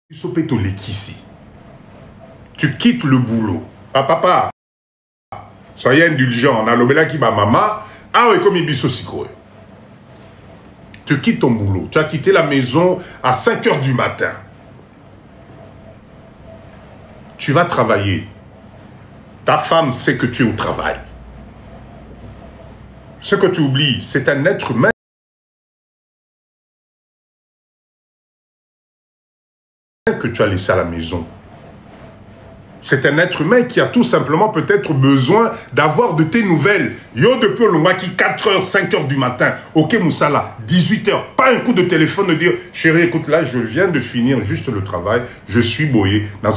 Tu quittes le boulot. Ah papa, soyez indulgent. On a l'obéla qui va maman. Ah oui, comme il dit. Tu quittes ton boulot. Tu as quitté la maison à 5 h du matin. Tu vas travailler. Ta femme sait que tu es au travail. Ce que tu oublies, c'est un être humain que tu as laissé à la maison. C'est un être humain qui a tout simplement peut-être besoin d'avoir de tes nouvelles. Yo depuis Olongaki, 4 h, 5 h du matin. Ok Moussala, 18 h. Pas un coup de téléphone de dire, chérie, écoute là, je viens de finir juste le travail. Je suis boyé. Dans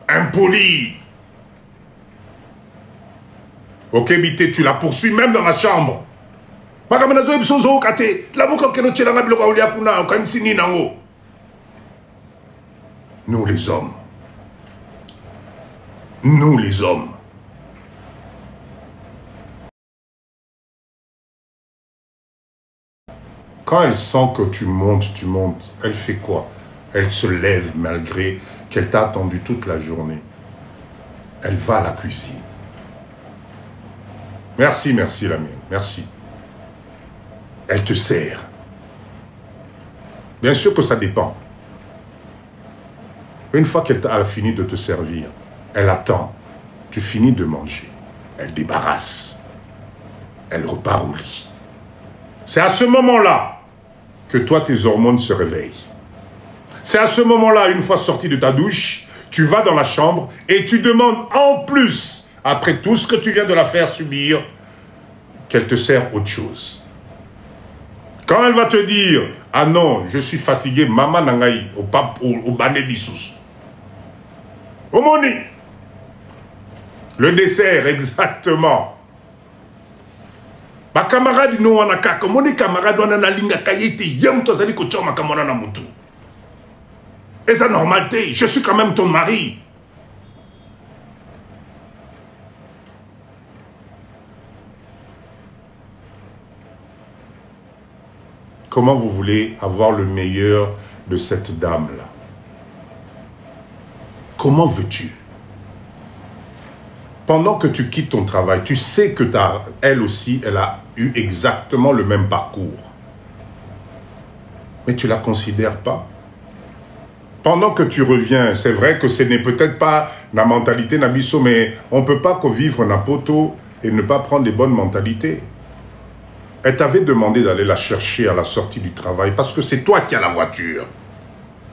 impoli. Ok, Bité, tu la poursuis même dans la chambre. Nous les hommes. Nous les hommes. Quand elle sent que tu montes, elle fait quoi? Elle se lève malgré qu'elle t'a attendu toute la journée. Elle va à la cuisine. Merci, merci la mienne, merci. Elle te sert. Bien sûr que ça dépend. Une fois qu'elle a fini de te servir, elle attend. Tu finis de manger. Elle débarrasse. Elle repart au lit. C'est à ce moment-là que toi, tes hormones se réveillent. C'est à ce moment-là, une fois sorti de ta douche, tu vas dans la chambre et tu demandes en plus, après tout ce que tu viens de la faire subir, qu'elle te sert autre chose. Quand elle va te dire, ah non, je suis fatigué, maman nangaï, au bané d'Issous. Au moni. Le dessert, exactement. Ma camarade, nous, on a kaka, mon camarade, on a la ligne à kayete, yam to zali ko choma kamona na mutu. Et ça normalité, je suis quand même ton mari. Comment vous voulez avoir le meilleur de cette dame-là? Comment veux-tu? Pendant que tu quittes ton travail, tu sais que elle aussi, elle a eu exactement le même parcours. Mais tu ne la considères pas. Pendant que tu reviens, c'est vrai que ce n'est peut-être pas la mentalité Nabiso, mais on ne peut pas vivre Napoto et ne pas prendre des bonnes mentalités. Elle t'avait demandé d'aller la chercher à la sortie du travail parce que c'est toi qui as la voiture.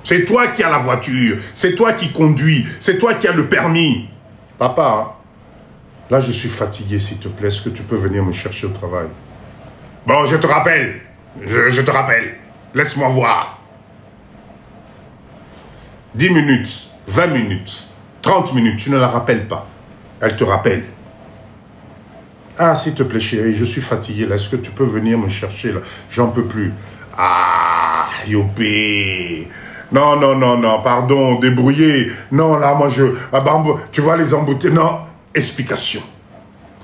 C'est toi qui as la voiture. C'est toi qui conduis. C'est toi qui as le permis. Papa, là je suis fatigué, s'il te plaît. Est-ce que tu peux venir me chercher au travail? Bon, je te rappelle. Je te rappelle. Laisse-moi voir. 10 minutes, 20 minutes, 30 minutes, tu ne la rappelles pas. Elle te rappelle. Ah, s'il te plaît, chérie, je suis fatigué, là. Est-ce que tu peux venir me chercher, là? J'en peux plus. Ah, Yopé. Non, non, non, non, pardon, débrouillé. Non, là, moi, tu vois les embouteilles. Non, explication.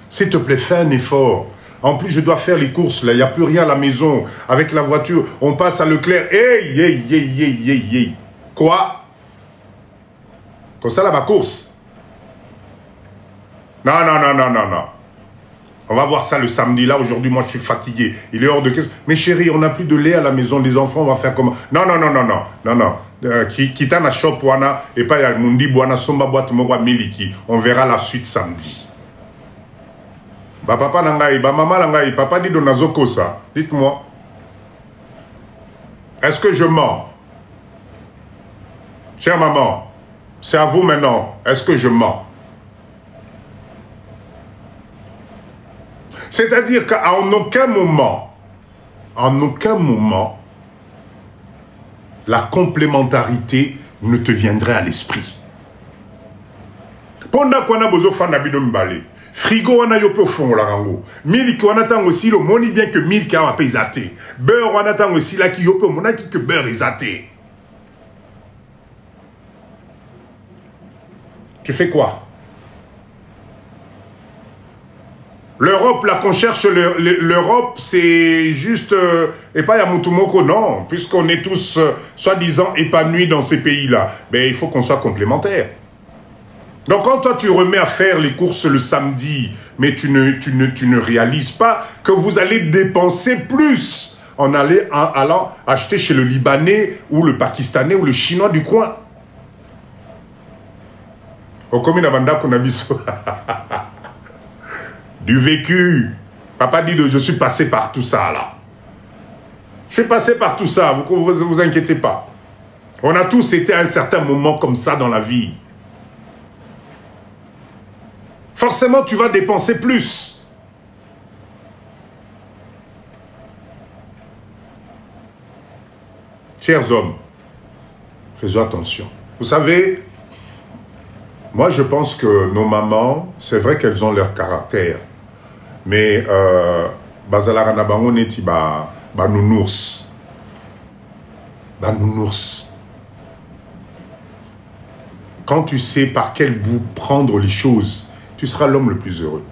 S'il te plaît, fais un effort. En plus, je dois faire les courses, là. Il n'y a plus rien à la maison. Avec la voiture, on passe à Leclerc. Hey, hey, hey, hey, hey, hey. Quoi? Comme ça, là, ma course. Non, non, non, non, non, non. On va voir ça le samedi. Là, aujourd'hui, moi, je suis fatigué. Il est hors de question. Mais chérie, on n'a plus de lait à la maison. Les enfants, on va faire comment? Non, non, non, non, non. Non, non. Kita na shop wana et pas ya mundi boana somba boîte moko miliki. On verra la suite samedi. Ba papa nangai, ba maman nangai, papa dit donazoko ça. Dites-moi. Est-ce que je mens? Chère maman, c'est à vous maintenant. Est-ce que je mens? C'est-à-dire qu'en aucun moment, la complémentarité ne te viendrait à l'esprit. Pendant qu'on a besoin de faire un mbale, frigo on a yo peu fond la rango, milk on attend aussi le moni bien que milk a paysaté, beurre on attend aussi là qui yo peu mona qui que beurre isaté. Tu fais quoi? L'Europe, là qu'on cherche, l'Europe, c'est juste, et pas Yamutumoko, non, puisqu'on est tous, soi-disant, épanouis dans ces pays-là. Mais il faut qu'on soit complémentaires. Donc quand toi tu remets à faire les courses le samedi, mais tu ne réalises pas que vous allez dépenser plus en allant acheter chez le Libanais, ou le Pakistanais, ou le Chinois du coin. Au commune Abanda qu'on a mis du vécu. Papa dit je suis passé par tout ça là. Je suis passé par tout ça, vous inquiétez pas. On a tous été à un certain moment comme ça dans la vie. Forcément, tu vas dépenser plus. Chers hommes, faisons attention. Vous savez, moi je pense que nos mamans, c'est vrai qu'elles ont leur caractère. Mais bazalara bango neti ba nounours. Ba nounours. Quand tu sais par quel bout prendre les choses, tu seras l'homme le plus heureux.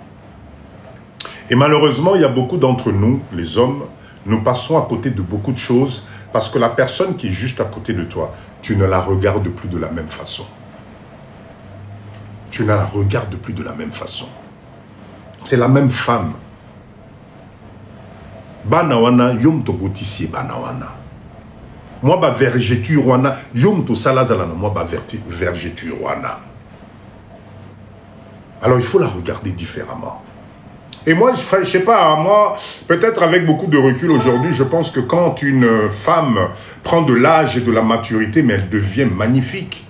Et malheureusement, il y a beaucoup d'entre nous, les hommes, nous passons à côté de beaucoup de choses parce que la personne qui est juste à côté de toi, tu ne la regardes plus de la même façon. Tu ne la regardes plus de la même façon. C'est la même femme. Banawana, yom to botissier banawana. Moi, ba vergeture wana, yom to salazalana, moi, ba vergeture wana. Alors, il faut la regarder différemment. Et moi, je sais pas, moi, peut-être avec beaucoup de recul aujourd'hui, je pense que quand une femme prend de l'âge et de la maturité, mais elle devient magnifique.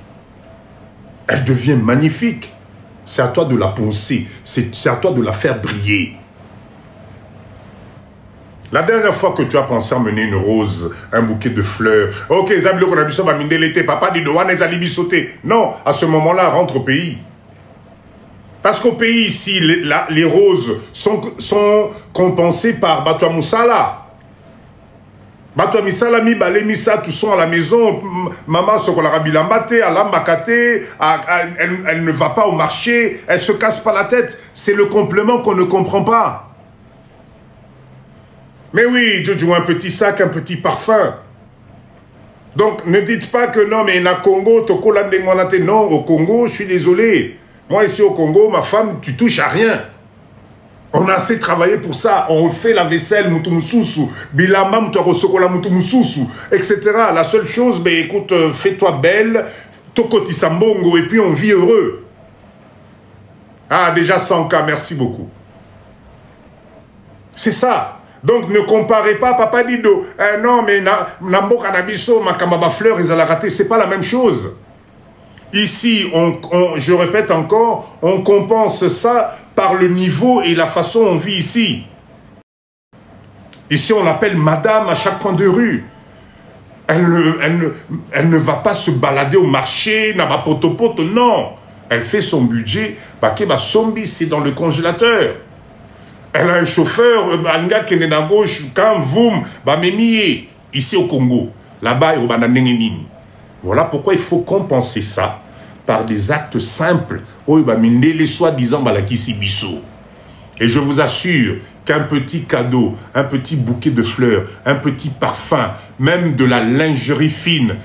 Elle devient magnifique. C'est à toi de la poncer, c'est à toi de la faire briller. La dernière fois que tu as pensé à mener une rose, un bouquet de fleurs, ok, Zabilo Konabiso va miner l'été, papa dit de Wanez Ali Bisoté. Non, à ce moment-là, rentre au pays. Parce qu'au pays ici, les roses sont compensées par Batoua Moussala. Batoua Moussala, mi balé, mi ça, tous sont à la maison. Maman, Sokola Bilambate, Alambakate, elle ne va pas au marché, elle se casse pas la tête. C'est le complément qu'on ne comprend pas. Mais oui, Jojo, un petit sac, un petit parfum. Donc, ne dites pas que non, mais na Congo, Toko Landengwanate. Non, au Congo, je suis désolé. Moi, ici au Congo, ma femme, tu touches à rien. On a assez travaillé pour ça. On fait la vaisselle, mutumsusu, bilamba, mutorosokola, mutumsusu, etc. La seule chose, ben écoute, fais-toi belle, tokoti sambongo, et puis on vit heureux. Ah, déjà 100K, merci beaucoup. C'est ça. Donc ne comparez pas, papa Dido. Non, mais Nambo Kanabiso, Makambaba Fleur, ils allaient rater. C'est pas la même chose. Ici, je répète encore, on compense ça par le niveau et la façon dont on vit ici. Ici, on l'appelle madame à chaque coin de rue. Elle ne va pas se balader au marché, n'a pas potopoto, non. Elle fait son budget, sombi, c'est dans le congélateur. Elle a un chauffeur, un qui est à gauche, quand vous, ici au Congo, là-bas, au Bananengeni. Voilà pourquoi il faut compenser ça par des actes simples. Les soi-disant Bisso. Et je vous assure qu'un petit cadeau, un petit bouquet de fleurs, un petit parfum, même de la lingerie fine,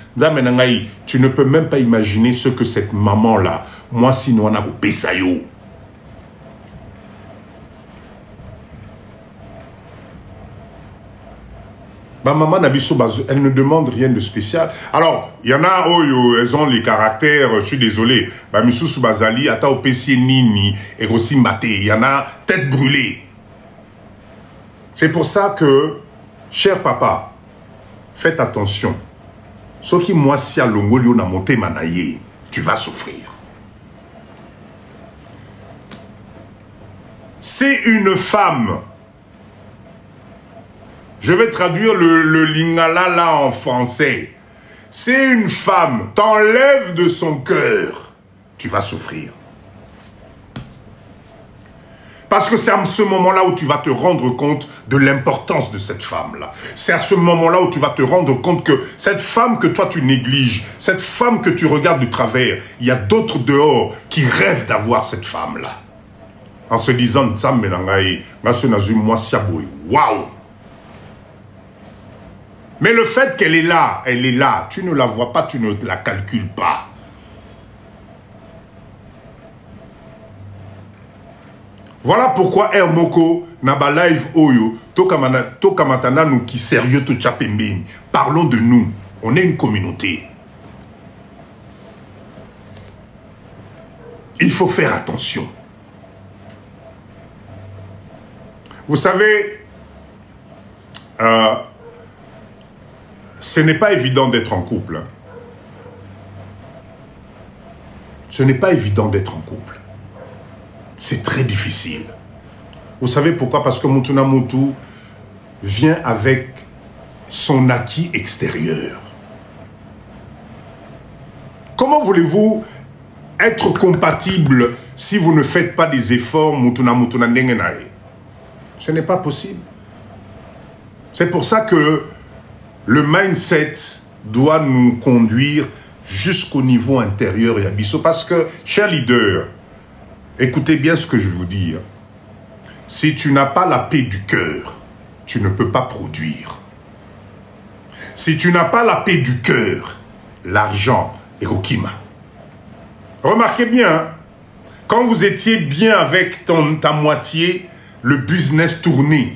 tu ne peux même pas imaginer ce que cette maman-là, moi sinon on a coupé ça yo. Ma maman Nabiso, elle ne demande rien de spécial. Alors, il y en a, elles ont les caractères, je suis désolé. Missou Bazali, Ata Opesi Nini, et aussi Maté. Il y en a tête brûlée. C'est pour ça que, cher papa, faites attention. Ce qui moi si à Longolio n'a monté manaye, tu vas souffrir. C'est une femme. Je vais traduire le lingala là en français. C'est une femme, t'enlève de son cœur, tu vas souffrir. Parce que c'est à ce moment-là où tu vas te rendre compte de l'importance de cette femme-là. C'est à ce moment-là où tu vas te rendre compte que cette femme que toi tu négliges, cette femme que tu regardes de travers, il y a d'autres dehors qui rêvent d'avoir cette femme-là. En se disant, waouh! Mais le fait qu'elle est là, tu ne la vois pas, tu ne la calcules pas. Voilà pourquoi Hermoko Naba Live Oyo, Tokamatana nous qui sérieux tout chapembini. Parlons de nous, on est une communauté. Il faut faire attention. Vous savez, ce n'est pas évident d'être en couple. Ce n'est pas évident d'être en couple. C'est très difficile. Vous savez pourquoi? Parce que Mutuna Mutu vient avec son acquis extérieur. Comment voulez-vous être compatible si vous ne faites pas des efforts Mutuna Mutuna Nengenae? Ce n'est pas possible. C'est pour ça que le mindset doit nous conduire jusqu'au niveau intérieur et abyssal. Parce que, chers leaders, écoutez bien ce que je vais vous dire. Si tu n'as pas la paix du cœur, tu ne peux pas produire. Si tu n'as pas la paix du cœur, l'argent est Rokima. Remarquez bien, quand vous étiez bien avec ta moitié, le business tournait.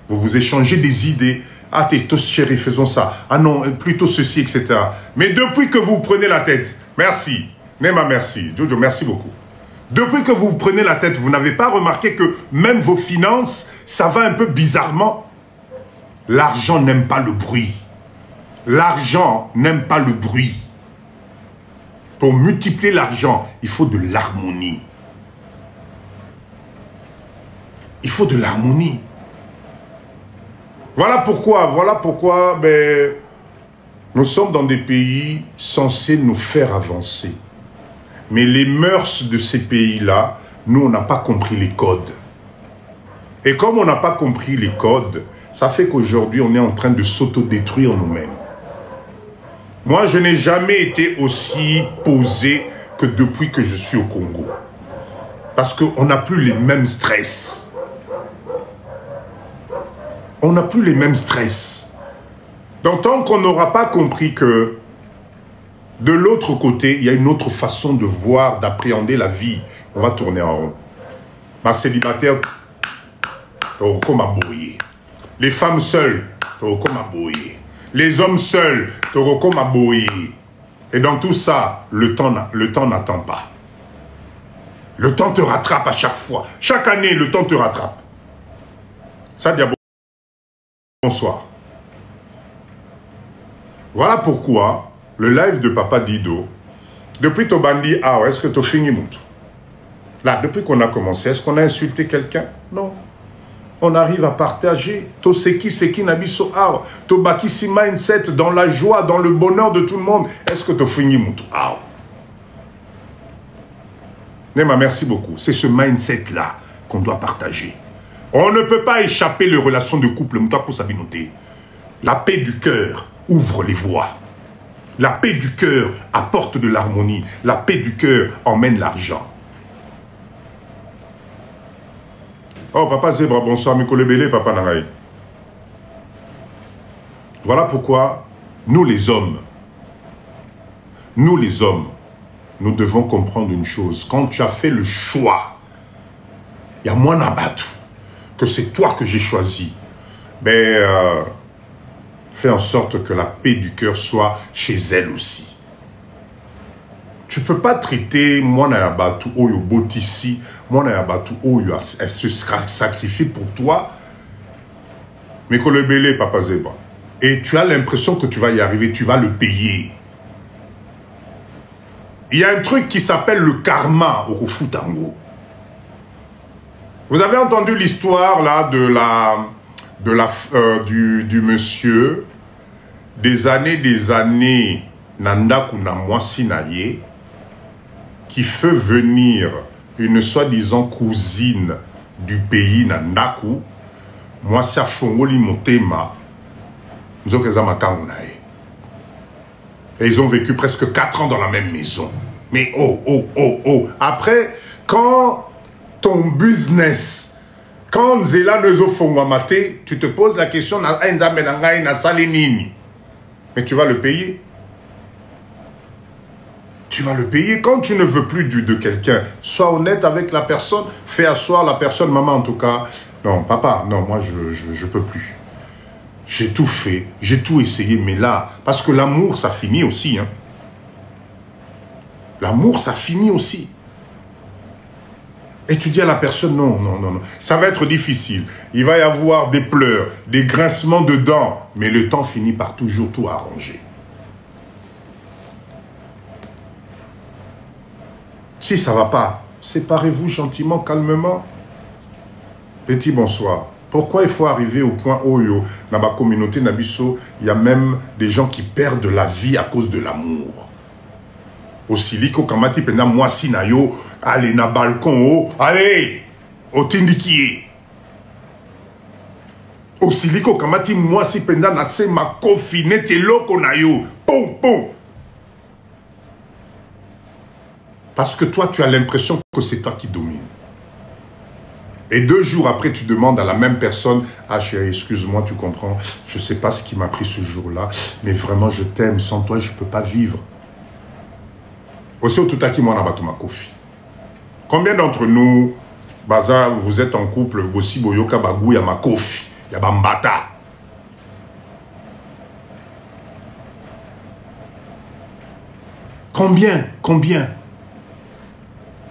Vous vous échangez des idées. Ah, t'es tous chéri, faisons ça. Ah non, plutôt ceci, etc. Mais depuis que vous prenez la tête, merci. Nema, merci. Jojo, merci beaucoup. Depuis que vous prenez la tête, vous n'avez pas remarqué que même vos finances, ça va un peu bizarrement? L'argent n'aime pas le bruit. L'argent n'aime pas le bruit. Pour multiplier l'argent, il faut de l'harmonie. Il faut de l'harmonie. Voilà pourquoi ben, nous sommes dans des pays censés nous faire avancer. Mais les mœurs de ces pays-là, nous, on n'a pas compris les codes. Et comme on n'a pas compris les codes, ça fait qu'aujourd'hui, on est en train de s'autodétruire nous-mêmes. Moi, je n'ai jamais été aussi posé que depuis que je suis au Congo. Parce qu'on n'a plus les mêmes stress. On n'a plus les mêmes stress. Donc, tant qu'on n'aura pas compris que de l'autre côté, il y a une autre façon de voir, d'appréhender la vie, on va tourner en rond. Ma célibataire, comme à brouiller. Les femmes seules, comme à brouiller. Les hommes seuls, comme à brouiller. Et dans tout ça, le temps n'attend pas. Le temps te rattrape à chaque fois. Chaque année, le temps te rattrape. Ça, Diabo. Bonsoir. Voilà pourquoi le live de Papa Dido, depuis Tobandi, est-ce que tu as fini, Moutou? Là, depuis qu'on a commencé, est-ce qu'on a insulté quelqu'un? Non. On arrive à partager. Toseki nabiso awa. Tobaki si mindset dans la joie, dans le bonheur de tout le monde. Est-ce que tu as fini, Moutou? Nema, merci beaucoup. C'est ce mindset-là qu'on doit partager. On ne peut pas échapper les relations de couple. La paix du cœur ouvre les voies. La paix du cœur apporte de l'harmonie. La paix du cœur emmène l'argent. Oh, Papa Zebra, bonsoir. Mikole Bele, Papa Naraï. Voilà pourquoi nous les hommes, nous devons comprendre une chose. Quand tu as fait le choix, il y a moins d'abattu, que c'est toi que j'ai choisi, ben, fais en sorte que la paix du cœur soit chez elle aussi. Tu ne peux pas traiter moi Nayabatu Oyo Botisi, moi Nayabatu Oyo, elle se sacrifie pour toi, mais que le belé, Papa Zeba. Et tu as l'impression que tu vas y arriver, tu vas le payer. Il y a un truc qui s'appelle le karma au Rufutango. Vous avez entendu l'histoire là du monsieur des années Nandaku na mwasi na ye qui fait venir une soi-disant cousine du pays Nandaku mwasi a fongoli motema nzokeza makangu na ye. Et ils ont vécu presque 4 ans dans la même maison. Mais après, quand ton business, quand Zela ne fongwamate, tu te poses la question, mais tu vas le payer. Tu vas le payer. Quand tu ne veux plus de quelqu'un, sois honnête avec la personne, fais asseoir la personne, maman en tout cas. Non, papa, non, moi je peux plus. J'ai tout fait, j'ai tout essayé, mais là, parce que l'amour, ça finit aussi. Hein. L'amour, ça finit aussi. Et tu dis à la personne, non, ça va être difficile. Il va y avoir des pleurs, des grincements de dents, mais le temps finit par toujours tout arranger. Si ça ne va pas, séparez-vous gentiment, calmement. Petit bonsoir. Pourquoi il faut arriver au point où, dans ma communauté, Nabiso, il y a même des gens qui perdent la vie à cause de l'amour. Aussi, liko kamati pena mwasi na yo, allez na balcon, allez, au tindikié. Aussi, liko kamati mwasi pena na se ma kofi nete loko na yo, pom. Parce que toi, tu as l'impression que c'est toi qui domine. Et 2 jours après, tu demandes à la même personne, ah chérie, excuse-moi, tu comprends, je ne sais pas ce qui m'a pris ce jour-là, mais vraiment, je t'aime, sans toi, je ne peux pas vivre. Aussi, combien d'entre nous, Baza, vous êtes en couple, aussi, Boyoka Bagou, Yama Kofi, Yaba Mbata. Combien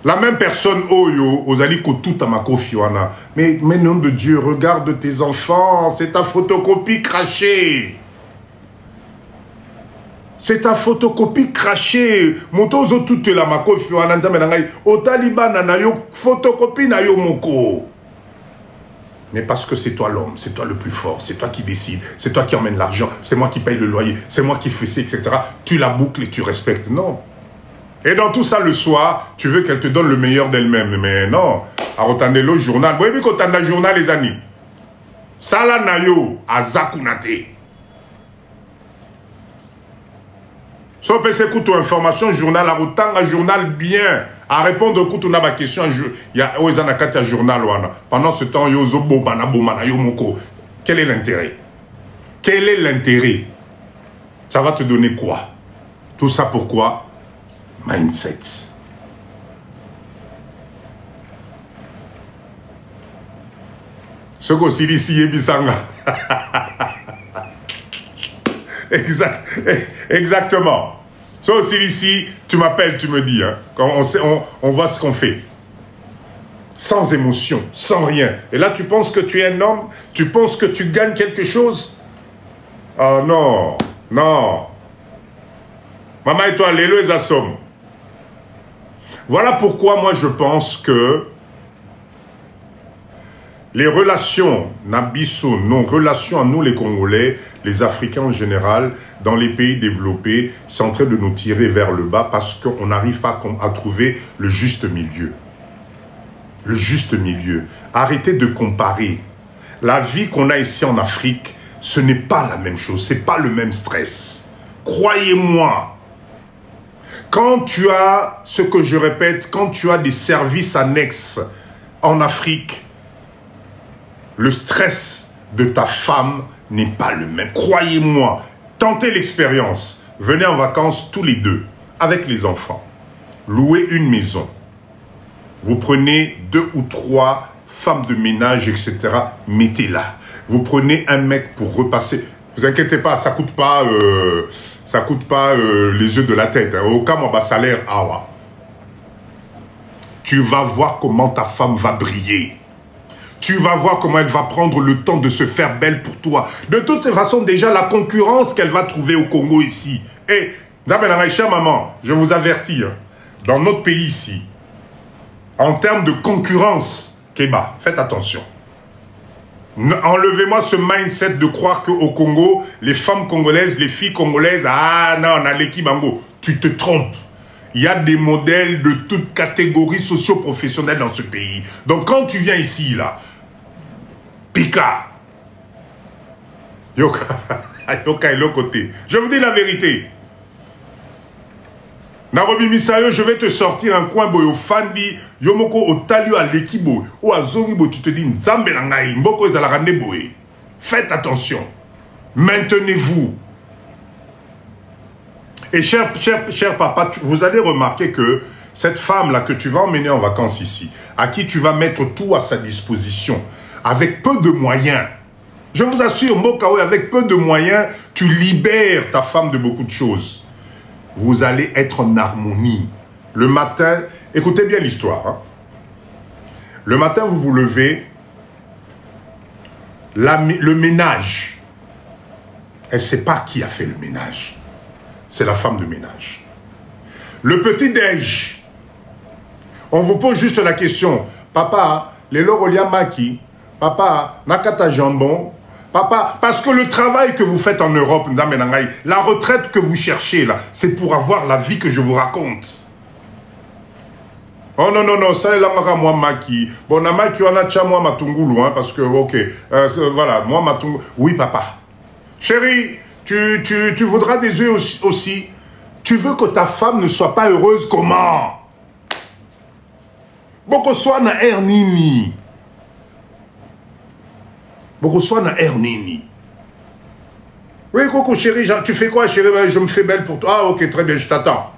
La même personne, Oyo, Ozali Kotuta Makofiwana. Mais nom de Dieu, regarde tes enfants, c'est ta photocopie crachée. C'est ta photocopie crachée. Motozo toute la Makofiwana, au Taliban, na yo photocopie na yo moko. Mais parce que c'est toi l'homme, c'est toi le plus fort, c'est toi qui décide, c'est toi qui emmène l'argent, c'est moi qui paye le loyer, c'est moi qui fais ça, etc. Tu la boucles et tu respectes. Non. Et dans tout ça, le soir, tu veux qu'elle te donne le meilleur d'elle-même. Mais non. Arotandelo journal. Vous voyez qu'on a journal, les amis. Sala nayo, azakunate. Si on peut s'écouter information, journal, arotanga, journal bien. À répondre au coup, on a ma question. Il y a un journal. Pendant ce temps, yozo bobana bomana yomoko. Quel est l'intérêt? Quel est l'intérêt? Ça va te donner quoi? Tout ça pourquoi? Mindset. Ce qu'on s'est dit ici, Bisanga. Exactement. Ce qu'on s'est dit ici, tu m'appelles, tu me dis. Hein. Quand on voit ce qu'on fait. Sans émotion, sans rien. Et là, tu penses que tu es un homme? Tu penses que tu gagnes quelque chose? Oh non, non. Maman et toi, l'élo et assom. Voilà pourquoi moi je pense que les relations, Nabiso, nos relations à nous les Congolais, les Africains en général, dans les pays développés, c'est en train de nous tirer vers le bas parce qu'on n'arrive pas à trouver le juste milieu. Le juste milieu. Arrêtez de comparer. La vie qu'on a ici en Afrique, ce n'est pas la même chose, ce n'est pas le même stress. Croyez-moi. Quand tu as, ce que je répète, quand tu as des services annexes en Afrique, le stress de ta femme n'est pas le même. Croyez-moi, tentez l'expérience. Venez en vacances tous les deux, avec les enfants. Louez une maison. Vous prenez 2 ou 3 femmes de ménage, etc. Mettez-la. Vous prenez un mec pour repasser. Vous inquiétez pas, ça coûte pas... ça coûte pas les yeux de la tête. Hein. Au cas où ma salaire, awa. Tu vas voir comment ta femme va briller. Tu vas voir comment elle va prendre le temps de se faire belle pour toi. De toute façon, déjà, la concurrence qu'elle va trouver au Congo ici. Et, maman, je vous avertis, hein, dans notre pays ici, en termes de concurrence, Kéba, faites attention. Enlevez-moi ce mindset de croire qu'au Congo, les femmes congolaises, les filles congolaises, ah non, on a l'équipe Bango. Tu te trompes. Il y a des modèles de toutes catégories socio-professionnelles dans ce pays. Donc quand tu viens ici, là, Pika, Yoka, Yoka est l'autre côté. Je vous dis la vérité. Narobi Misayo, je vais te sortir un coin boyo fandi yomoko otalio à l'équibo ou à zongibo, tu te dis nzambe nangai mboko ezalakande boye. Faites attention. Maintenez-vous. Et cher papa, vous allez remarquer que cette femme-là que tu vas emmener en vacances ici, à qui tu vas mettre tout à sa disposition, avec peu de moyens, je vous assure, Mokawe, avec peu de moyens, tu libères ta femme de beaucoup de choses. Vous allez être en harmonie. Le matin, écoutez bien l'histoire. Hein. Le matin, vous vous levez, le ménage, elle ne sait pas qui a fait le ménage. C'est la femme de ménage. Le petit-déj, on vous pose juste la question, papa, les lorolia maki, papa, nakata jambon, papa, parce que le travail que vous faites en Europe, la retraite que vous cherchez là, c'est pour avoir la vie que je vous raconte. Oh non, non, non, ça est là, moi, maki. Bon, na maki, on a tcha, moi, matungulu, hein, parce que, ok, voilà, moi, matungulu. Oui, papa. Chérie, tu voudras des œufs aussi. Tu veux que ta femme ne soit pas heureuse, comment? Boko soit na ernini. Boko soit na ernini. Oui, Coco, chérie, tu fais quoi, chérie? Je me fais belle pour toi. Ah, ok, très bien, je t'attends.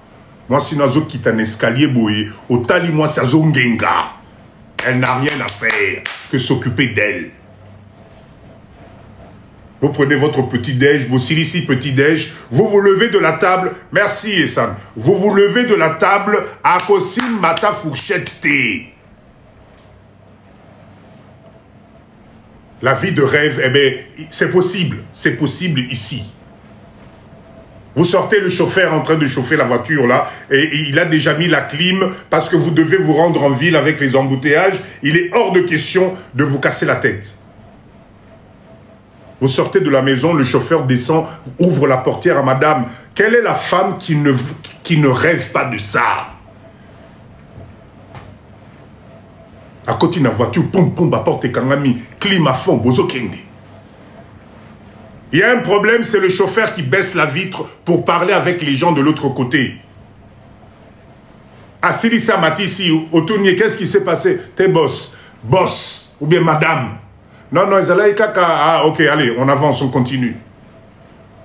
Moi, si Nazo quitte un escalier, boye, au tali, moi, c'est Zongenga. Elle n'a rien à faire que s'occuper d'elle. Vous prenez votre petit-déj, vos ici petit-déj, vous vous levez de la table, merci Essam, vous vous levez de la table à Kosim Mata Fourchette thé. La vie de rêve, eh bien, c'est possible ici. Vous sortez le chauffeur en train de chauffer la voiture là, et il a déjà mis la clim parce que vous devez vous rendre en ville avec les embouteillages. Il est hors de question de vous casser la tête. Vous sortez de la maison, le chauffeur descend, ouvre la portière à madame. Quelle est la femme qui ne rêve pas de ça? À côté de la voiture, pom pom, porte et kangami, clim à fond, bozo kende. Il y a un problème, c'est le chauffeur qui baisse la vitre pour parler avec les gens de l'autre côté. À Silissa Matissi, au tournier, qu'est-ce qui s'est passé? T'es boss, ou bien madame. Non, ah, ok, allez, on avance, on continue.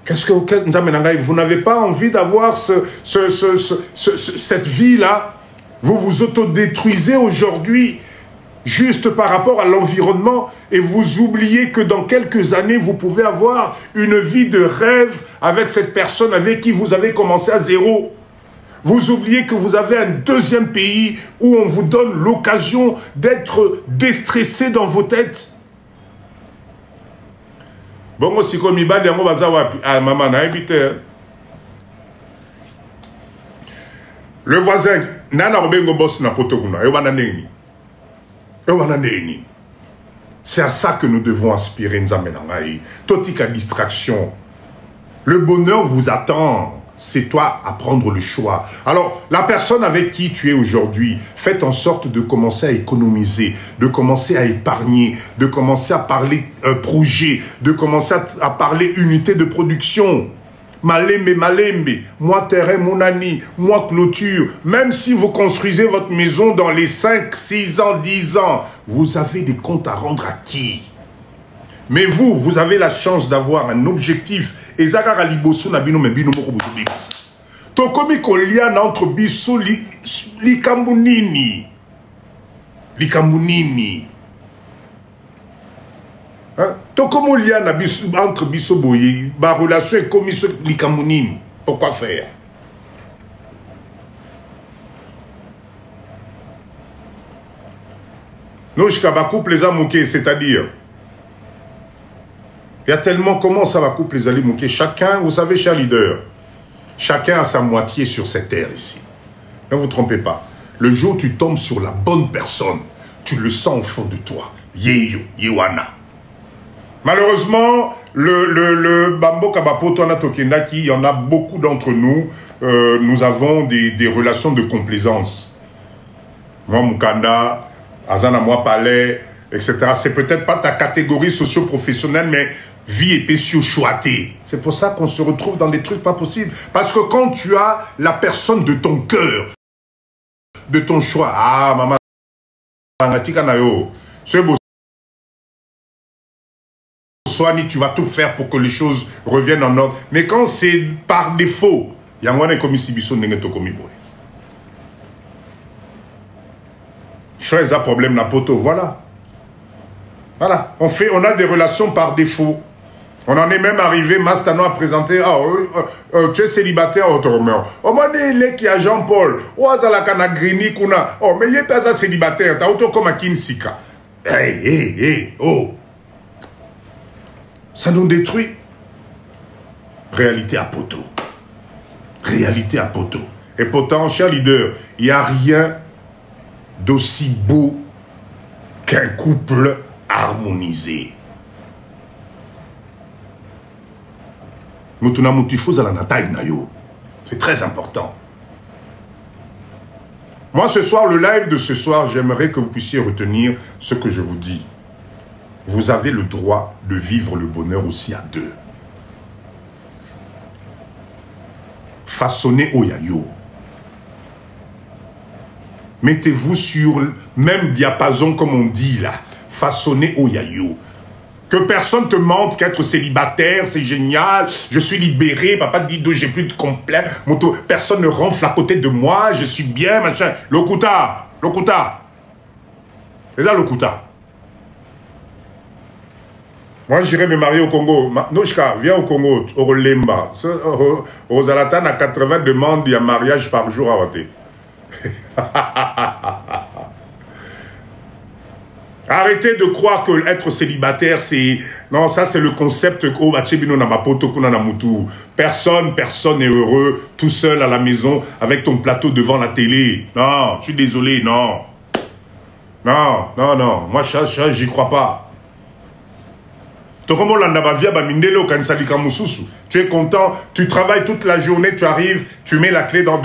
Qu'est-ce que vous n'avez pas envie d'avoir cette vie-là? Vous vous autodétruisez aujourd'hui juste par rapport à l'environnement et vous oubliez que dans quelques années, vous pouvez avoir une vie de rêve avec cette personne avec qui vous avez commencé à zéro. Vous oubliez que vous avez un deuxième pays où on vous donne l'occasion d'être déstressé dans vos têtes. Bongo siko mibali yango baza wapi? Ah maman na habite. Le voisin nana obengo boss na poto kuna e wana neni. E wana neni. C'est à ça que nous devons aspirer nzambe na ngai. Totika distraction. Le bonheur vous attend. C'est toi à prendre le choix. Alors, la personne avec qui tu es aujourd'hui, faites en sorte de commencer à économiser, de commencer à épargner, de commencer à parler projet, de commencer à parler unité de production. Malembe, moi terrain, mon ami, moi clôture. Même si vous construisez votre maison dans les 5, 6 ans, 10 ans, vous avez des comptes à rendre à qui? Mais vous avez la chance d'avoir un objectif. Et Zagara Liboso Nabino Mbino Moko Bibis. Tokomi Koliana entre Biso Likamunini. Likamunini. Tokomo Liana entre Biso Boye. Ma relation est comme Likamunini. Pourquoi faire? Nous, couple les amouqués, c'est-à-dire. Il y a tellement, comment ça va couper les alimouqués? Chacun, vous savez, cher leader, chacun a sa moitié sur cette terre ici. Ne vous trompez pas. Le jour où tu tombes sur la bonne personne, tu le sens au fond de toi. Yeyo, yewana. Malheureusement, le Bambo Kabapoto Tokendaki, il y en a beaucoup d'entre nous, nous avons des relations de complaisance. Moi, Mukanda, Azana, moi, Palais, etc. C'est peut-être pas ta catégorie socio-professionnelle, mais vie épaissio choitée. C'est pour ça qu'on se retrouve dans des trucs pas possibles. Parce que quand tu as la personne de ton cœur, de ton choix, ah, maman, c'est beau. Tu vas tout faire pour que les choses reviennent en ordre. Mais quand c'est par défaut, il y a un commis Sibiso Nengeto commis boy. Choisis un problème na poto, voilà. Voilà, on a des relations par défaut. On en est même arrivé, Mastano a présenté, tu es célibataire, oh, moi, il est qui a Jean-Paul, oh, Azalakana Grini, Kuna, oh, mais il est pas célibataire, t'as auto comme à Kinsika. Oh. Ça nous détruit. Réalité à poteau. Réalité à poteau. Et pourtant, cher leader, il n'y a rien d'aussi beau qu'un couple harmonisé. C'est très important. Moi, ce soir, le live de ce soir, j'aimerais que vous puissiez retenir ce que je vous dis. Vous avez le droit de vivre le bonheur aussi à deux. Façonnez au yayo. Mettez-vous sur le même diapason comme on dit là. Façonnez au yayo. Que personne te mente qu'être célibataire, c'est génial. Je suis libéré, papa dit j'ai plus de complet. Personne ne ronfle à côté de moi, je suis bien, machin. Lokuta. C'est ça, Lokuta. Moi, j'irais me marier au Congo. Noshka, viens au Congo, au Lemba. Aux Alatans, à 80 demandes, il y a mariage par jour à Waté. Arrêtez de croire que être célibataire, c'est... Non, ça, c'est le concept personne n'est heureux tout seul à la maison avec ton plateau devant la télé. Non, je suis désolé, non. Non, non, non. Moi, j'y crois pas. Tu es content, tu travailles toute la journée, tu arrives, tu mets la clé dans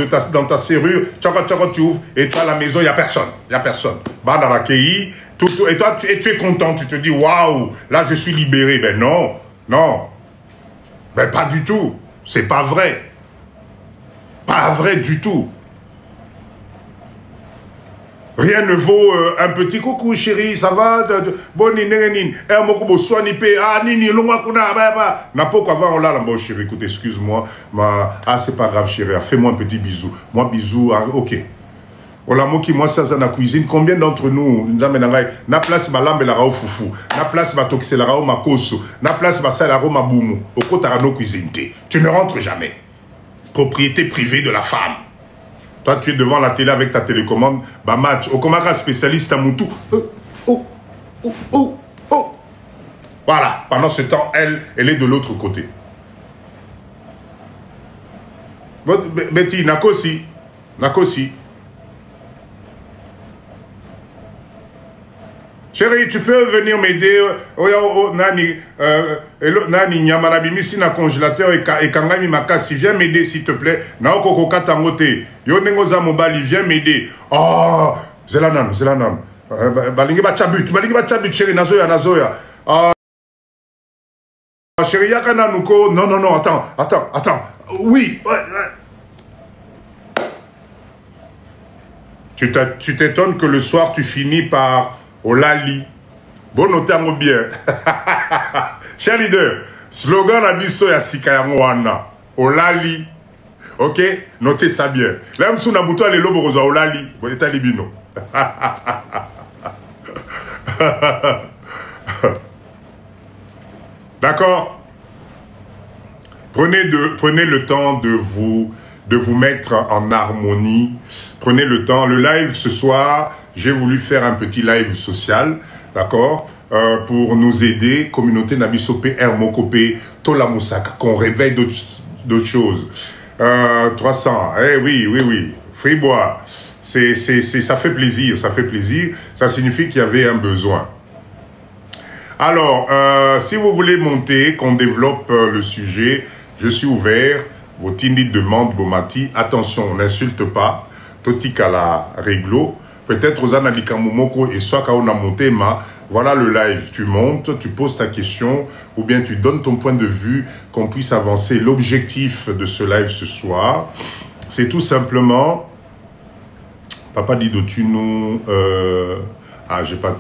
ta serrure, tu ouvres, et toi à la maison, il n'y a personne. Il n'y a personne. Bah, dans la KI, et toi, tu es content, tu te dis, waouh, là, je suis libéré. Ben non, non. Ben pas du tout. C'est pas vrai. Pas vrai du tout. Rien ne vaut un petit coucou chérie, ça va? Boni nengenin. Eh mokubo soani pe ah nini longwa kuna ba. N'a pas quoi voir là bon chérie, écoute, excuse-moi. Ah c'est pas grave chérie, fais-moi un petit bisou. Moi bisou, ah, OK. Ola moki moi ça na cuisine, combien d'entre nous na place ba lambe la rao fufu, na place ba tokise la rao makoso, na place ba sala rao mabumu. Au kota no cuisine. Tu ne rentres jamais. Propriété privée de la femme. Toi, tu es devant la télé avec ta télécommande. Bah, match. Au combat spécialiste à Moutou. Voilà. Pendant ce temps, elle est de l'autre côté. Betty, Nakosi. Nakosi. Chérie, tu peux venir m'aider. Nani, nyamanabi misi na congélateur et kangami makasi. Viens m'aider, s'il te plaît. Naoko koka tangote. Yo nengoza mobali, viens m'aider. Oh, zelanam. Balingi ba chabut, chérie, nazoya. Chérie, yakana nuko. Non, attends. Oui. Tu t'étonnes que le soir, tu finis par... Olali. Bon, notez bien. Cher leader, slogan à biso ya sika ya mwana. Olali. Ok? Notez ça bien. Là, m'sou na buto ale lobo roza olali. Bon, eta libino. D'accord? Prenez le temps de vous mettre en harmonie. Prenez le temps. Le live ce soir, j'ai voulu faire un petit live social, d'accord, pour nous aider, communauté Nabiso PR Mokopé, Tola Moussaka, qu'on réveille d'autres choses. 300, oui. Fribois, ça fait plaisir, ça signifie qu'il y avait un besoin. Alors, si vous voulez monter, qu'on développe le sujet, je suis ouvert. Vos tindi demandent, Bomati, attention, on n'insulte pas. Totika la réglo. Peut-être aux analika momoko et soit quand on a monté, voilà le live. Tu montes, tu poses ta question, ou bien tu donnes ton point de vue, qu'on puisse avancer. L'objectif de ce live ce soir, c'est tout simplement, Papa Dido, tu nous... j'ai pas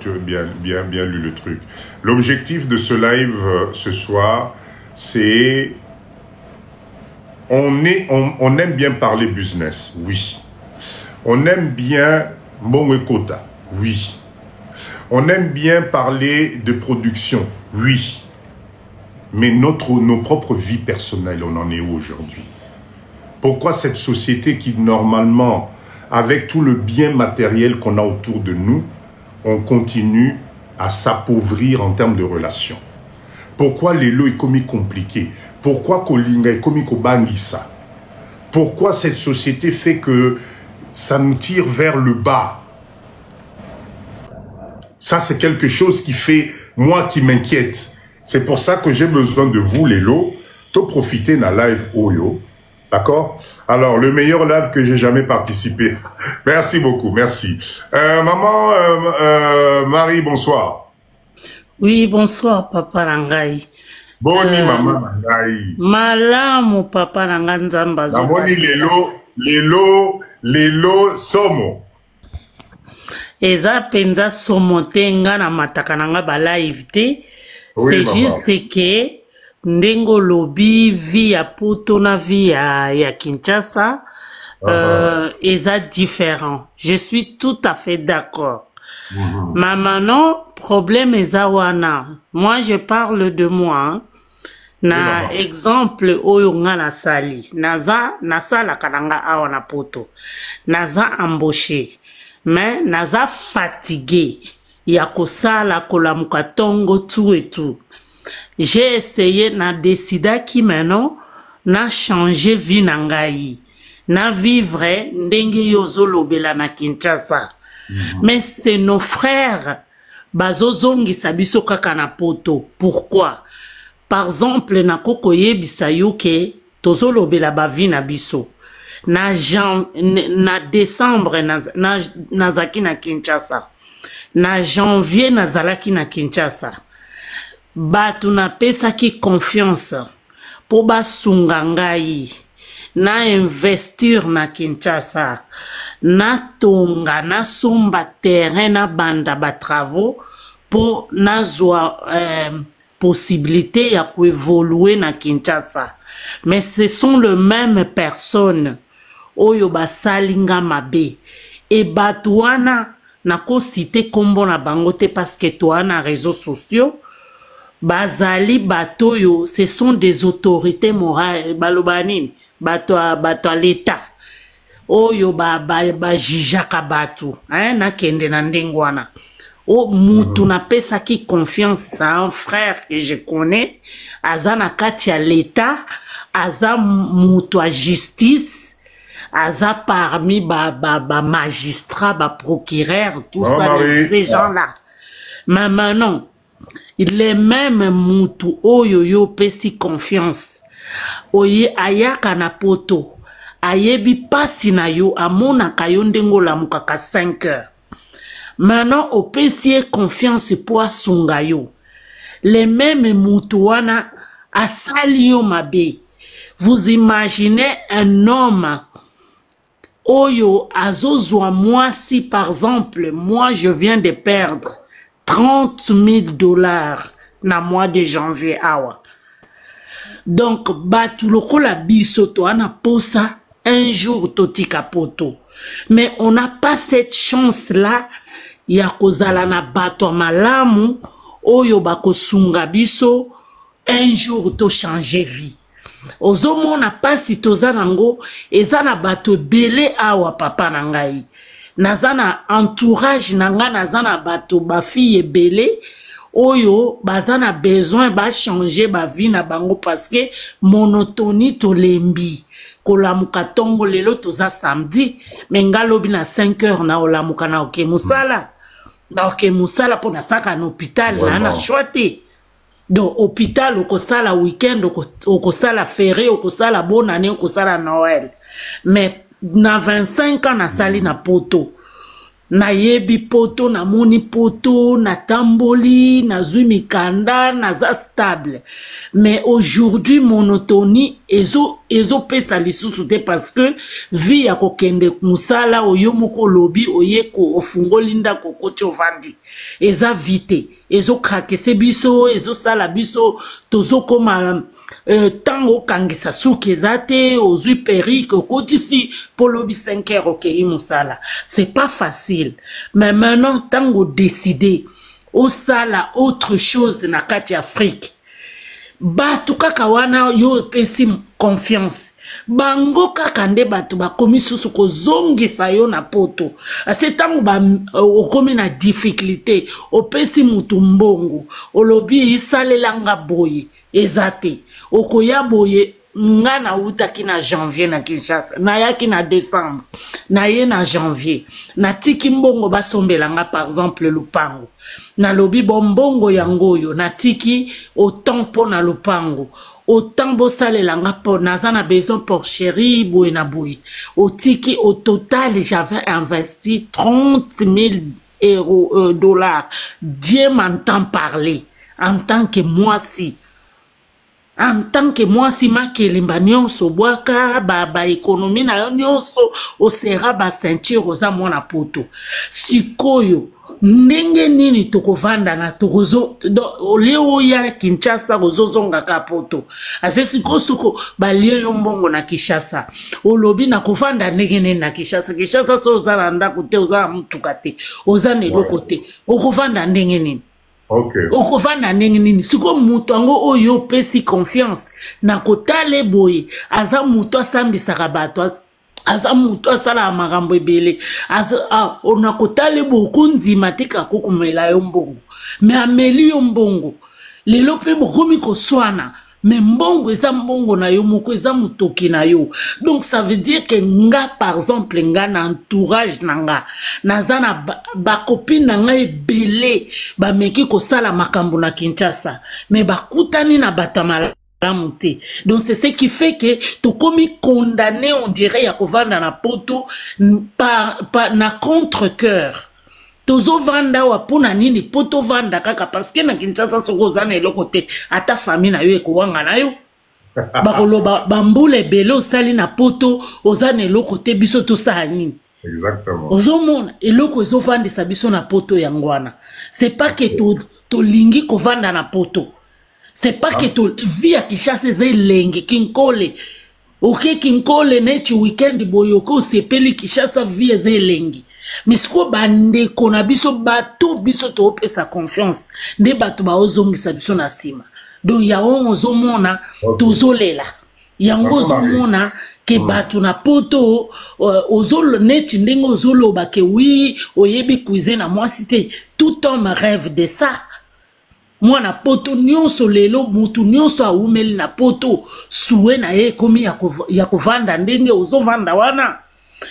bien lu le truc. L'objectif de ce live ce soir, c'est... On aime bien parler business, oui. On aime bien Mongekota, oui. On aime bien parler de production, oui. Mais nos propres vies personnelles, on en est où aujourd'hui? Pourquoi cette société qui, normalement, avec tout le bien matériel qu'on a autour de nous, on continue à s'appauvrir en termes de relations? Pourquoi les lots est commis compliqué? Pourquoi Kolinga est commis Kobangisa? Pourquoi cette société fait que ça nous tire vers le bas? Ça, c'est quelque chose qui fait, moi, qui m'inquiète. C'est pour ça que j'ai besoin de vous, les lots, de profiter d'un live Oyo. D'accord? Alors, le meilleur live que j'ai jamais participé. Merci beaucoup, merci. Maman, Marie, bonsoir. Oui, bonsoir, Papa Rangai. Boni, Maman Rangai. Malamu, Papa Rangai Nzamba. Namoni lelo, somo. Eza penza somo tenga na matakananga ba live te. C'est juste que ndengo lobby via Poto na via Kinshasa eza différent. Je suis tout à fait d'accord. Maintenant, problème ezawana. Moi, je parle de moi. Hein. Na exemple oyo nga na sali. Naza la kalanga awa na poto. Naza embauché. Mais naza fatigué. Yako sala kolamuka tongo tout et tout. J'ai essayé, na décidé qui maintenant, na changer vie nangai. Na vivre ndenge yozo lobela na Kinshasa. Mais c'est nos frères bazozongi sabiso kaka na poto. Pourquoi? Par exemple, na kokoye bisayo ke tozo lobela ba vie na biso. Na décembre nazaki na Kinshasa. Na janvier nazalaki na Kinshasa. Batu na pesa ki confiance po basunga ngai. Na investir na Kinshasa. Na tonga, na somba terrain, na banda ba travaux pour na zwa possibilité ya évoluer na Kinshasa. Mais ce sont les mêmes personnes oyo basalinga mabe. Et batouana na ko cité kombo na bangote parce que toi na réseaux sociaux bazali batoyo, ce sont des autorités morales balobanini bato à l'état. Oyo ba jijaka batu hein na kende na ndengwana o mutu na pesa ki confiance à un frère que je connais azana kati à l'état aza mutu à justice aza parmi ba magistrat ba procureur tout ça ces gens là mais maintenant les mêmes mutu oyo yo pesi confiance oye ayaka na poto ayebi pasi na yo amona kayo ndengo la mukaka 5 heures. Maintenant opesiye confiance pour asunga yo. Les mêmes mutuana asali yo mabe. Vous imaginez un homme oyo azozwa moi si par exemple moi je viens de perdre $30,000 na mois de janvier awa. Donc batu lokola biso to ana posa un jour totika poto. Mais on n'a pas cette chance-là. Ya kozala na bato malamu oyo bako sunga biso un jour to changer vie. Ozomo na pasi toza nango ezana bato belé awa papa nangai. Nazana entourage nanga nazana bato ba fille belé oyo bazana besoin ba changer ba vie na bango parce que monotonie to lembi. Kolamuka tongo lelo toza samedi menga lobi na 5 heures na olamuka na oke musala na oke musala po na saka na hôpital na choite donc hôpital okosala weekend okosala férié okosala bonne année okosala Noël mais na 25 ans na sali na poto na yebi poto na moni poto na tamboli na zui mikanda na za stable mais aujourd'hui monotonie ezo pesa lisusu te parce que vie ya kokende musala oyo moko lobi oyeko ofungoli ndako koti ovandi eza vite ezo krakese biso ezo sala biso tozo koma tango kangisa suki ezate ozui perike okoti si polobi 5 heures okei musala c'est pas facile mais maintenant tango décider au sala autre chose na kati Afrique batu kaka wana yo pesi confiance bango kaka nde batu bakomi susu kozongisa yo na poto ase tango okomi na difficulté opesi mutu mbongo olobi isalelanga boye ezate okoya boye nga na utaki na janvier na Kinshasa na yaki na décembre na ye na janvier na tiki mbongo basombelanga par exemple lupango na lobi bombongo yangoyo na tiki autant po na lupango autant bosalelanga po naza na besoin pour chéri boye na boye otiki au total j'avais investi 30,000 dollars. Dieu m'entend parler en tant que moi si en tant que moi si ma kelimba nyonso boaka ba économie na nyonso osera ba ceinture oza mwana poto sikoyo ndenge nini tokovanda na tokozo leo ya Kinshasa kozozonga ka poto asesi kosuko balie yo mbongo na Kinshasa olobi na kovanda ndenge nini na Kinshasa so ozala ndako te ozala mutuka te ozana eloko te okovanda ndenge nini okovanda ndenge nini siko mutu ango oyo pesi confiance na kotale boye aza mutu asambisaka bato aza mutu asala makambo ebele ona kotale boku nzima tika kokumela yo mbongo me ameli yo mbongo lelo pe bokomi koswana me mbongo eza mbongo na yo moko eza mutoki na yo donc ça veut dire que nga par exemple nga na entourage na nga naza na bakopine na nga ebele bameki kosala makambo na Kinshasa me bakutani na batamala. Donc c'est ce qui fait que tu commis condamné, on dirait, à kovanda na poto par na contre-cœur. Tozo vanda wa pona nini poto vanda kaka parce que na Kinshasa soko zana eloko te ata famille na yo ekowanga na yo. Bakoloba bambule belo sali na poto ozana eloko te biso to sa nini. Exactement. Ozomona eloko ezo vanda sa biso na poto yangwana. C'est pas que to lingi kovanda na poto. C'est pas que tu vis à Kinshasa c'est lengi kinkole. OK kinkole nechi weekend boyoko sepeli Kinshasa vie c'est lengi. Mais ce ko bande kona biso bato biso to opesa confiance. Nde bato ba ozongisa biso na sima. Donc ya ozomona tozolela. Yango ozomona ke bato na poto ozolo nechi ndenge ozoloba ke oui oyebi cuisine na moi cité tout homme rêve de ça. Moi na poto nyonso lelo mutu nyonso aumeli na poto suwe na ye komi ya kovanda ndenge ozovanda wana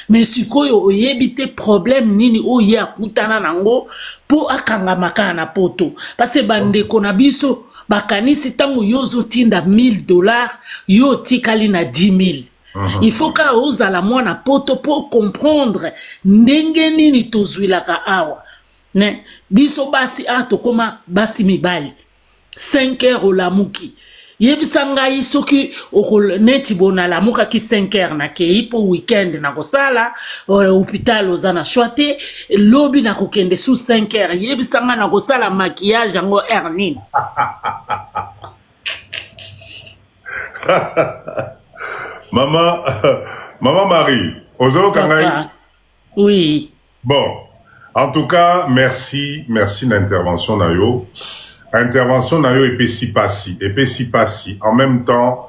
mais sikoyo oyebite problème nini oye akutana nango po akanga makana na poto parce que bandeko na biso bakanisi tango yozo tinda $1000 yo tikali na 10 000. Il faut ka ozala mwana poto pour comprendre ndenge nini tozwilaka awa. Ne biso basi ato koma basi mibali 5 heures olamuki yebisa ngai soki neti bona lamuka ki 5 heures na kei po weekend na kosala hôpital ozana choite lobi na kokende sous 5 heures yebisa nga na kosala maquillage ngo ernine. Maman Marie ozo kangai. Oui. Bon. En tout cas, merci d'intervention Nayo. Intervention Nayo et si passi. En même temps,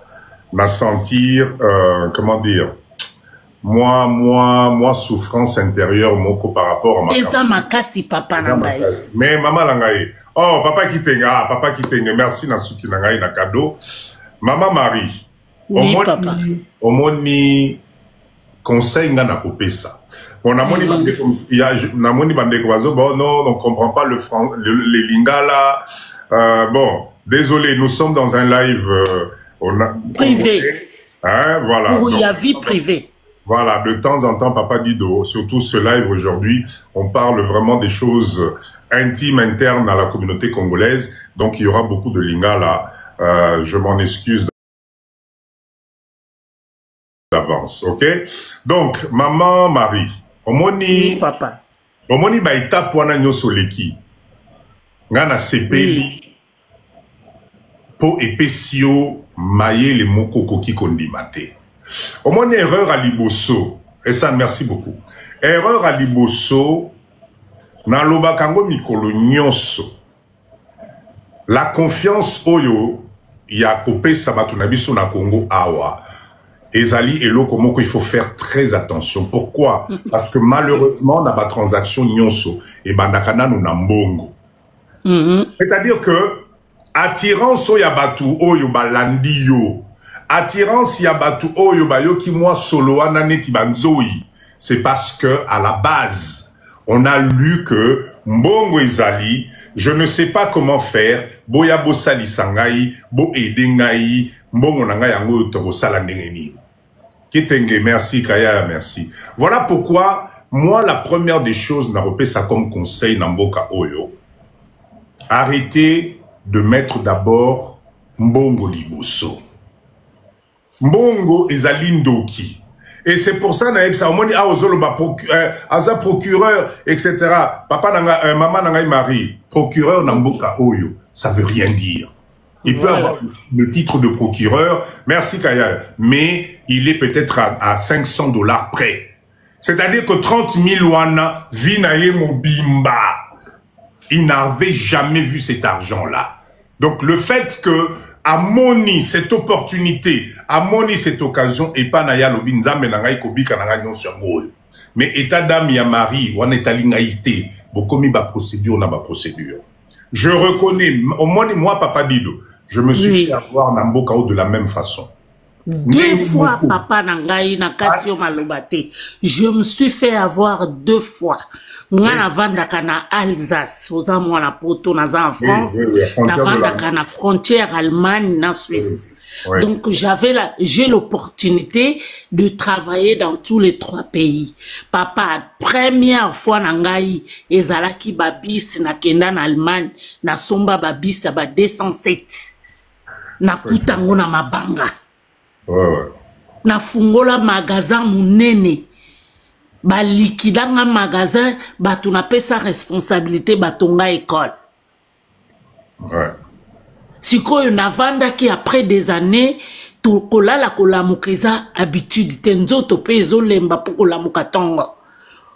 m'a sentir, comment dire, moi souffrance intérieure moko par rapport à ma. Et ça m'a cassé papa nangai. Mais maman nangai. Oh papa qui t'enga, merci Nasuki nangai na cadeau. Maman Marie. Oui papa. Omoni conseil nga na kopesa. On a moni bandé comme il y a namoni bandé comme bon non on comprend pas les lingala bon désolé nous sommes dans un live on a privé hein voilà pour y a vie privée voilà de temps en temps papa Dido surtout ce live aujourd'hui on parle vraiment des choses intimes internes à la communauté congolaise donc il y aura beaucoup de lingala je m'en excuse d'avance ok donc maman Marie omoni papa omoni ba étape wana nyoso leki ngana sepeli po epesio mayele moko koki kondimate omoni erreur à liboso et ça merci beaucoup erreur à liboso na loba kango mikolo nyonso la confiance oyo ya kopesa bato na biso na Congo awa Ezali et Lokomoko, il faut faire très attention. Pourquoi? Parce que malheureusement, on a pas transaction nyonso et bandakana nous nambongo. C'est-à-dire que attirance o yabatu o yobalandi yo, attirance yabatu o yobayo ki moi solo ananeti banzoi. C'est parce que à la base, on a lu que mbongo ezali, je ne sais pas comment faire, boya bo sali sangai, bo edengai, mbongo nangai yango toko sala ndengeni. Kitenge, merci, Kaya, merci. Voilà pourquoi, moi, la première des choses, n'a repé ça comme conseil, Namboka Oyo. Arrêtez de mettre d'abord Mbongo Liboso. Mbongo ezali ndoki. Et c'est pour ça, Aza procureur, etc. Papa nanga, maman nanga Marie, procureur Namboka Oyo, ça veut rien dire. Il peut avoir le titre de procureur, merci Kaya, mais il est peut-être à $500 près. C'est-à-dire que 30 000 wana, vinaye mobimba. Il n'avait jamais vu cet argent-là. Donc le fait que Amoni cette opportunité, Amoni cette occasion, et pas Naya Lobinza, mais Nangaï Kobi Kananga sur mais état d'âme ya Marie, ou en état lingaïté, beaucoup ba procédure na ba procédure. Je reconnais, au moins moi, Papa Dido, je me suis fait avoir Nambokao de la même façon. Deux fois, Papa Nangaï, Nakatio Malobate. Je me suis fait avoir 2 fois. Ngana vandaka na Alsace, aux amours na poto na en France, na vandaka na frontière Allemagne na Suisse. Donc j'ai l'opportunité de travailler dans tous les 3 pays. Papa, première fois nangai ezalaki babis na kenda na Allemagne, na somba babis ba 207. Na kutango na mabanga. Na fungola magasin munene. Ba likidanga magasin, ba tunape sa responsabilité batonga école. Sikoyo navanda qui après des années, to kola la kola mukeza habitude tenzo to pe ezolemba pour kola mukatonga.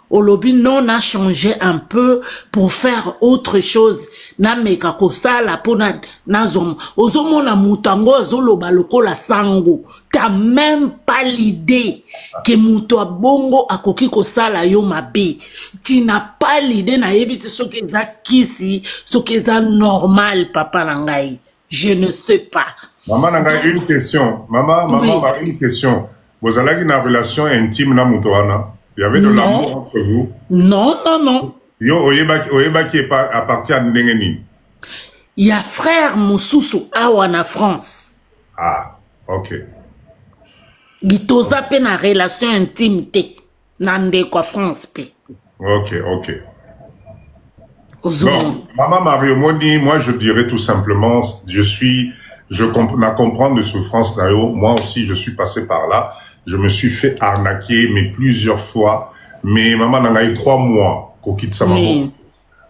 Olobi non a changé un peu pour faire autre chose. Na meka kosala pona nazom. Ozomo na mutango zoloba lokola sango. T'as même pas l'idée que muto bongo akoki kosala yo mabe. Tu n'as pas l'idée na yebiti sokeza kisi, sokeza normal papa nangai. Je ne sais pas. Maman nanga une question. Maman une question. Vous avez une relation intime na mutoana? Il y avait de l'amour entre vous? Non, non, non. Yo oyeba qui est à partir de Ndengeni. Il y a frère Moussousou Awa na France. Ah, ok. Gitoza pe na relation intime te. Nande kwa France pe. Ok, ok. Bon, Maman Mario Moni, moi je dirais tout simplement, ma comprendre de souffrance, moi aussi je suis passé par là. Je me suis fait arnaquer, mais plusieurs fois. Mais maman n'en a eu 3 mois qu'on quitte sa maman.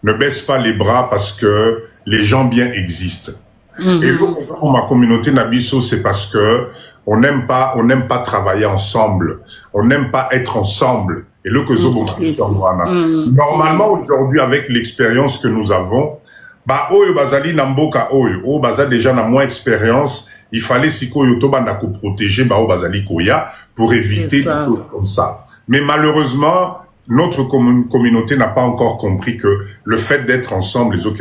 Ne baisse pas les bras parce que les gens bien existent. Et pour ma communauté Nabiso, c'est parce que on n'aime pas travailler ensemble. On n'aime pas être ensemble. Et le normalement aujourd'hui avec l'expérience que nous avons, bah oyo bazali namboka oyo baza déjà na moins expérience. Il fallait si protéger Bao Bazali Koya pour éviter des choses comme ça. Mais malheureusement, notre communauté n'a pas encore compris que le fait d'être ensemble, les autres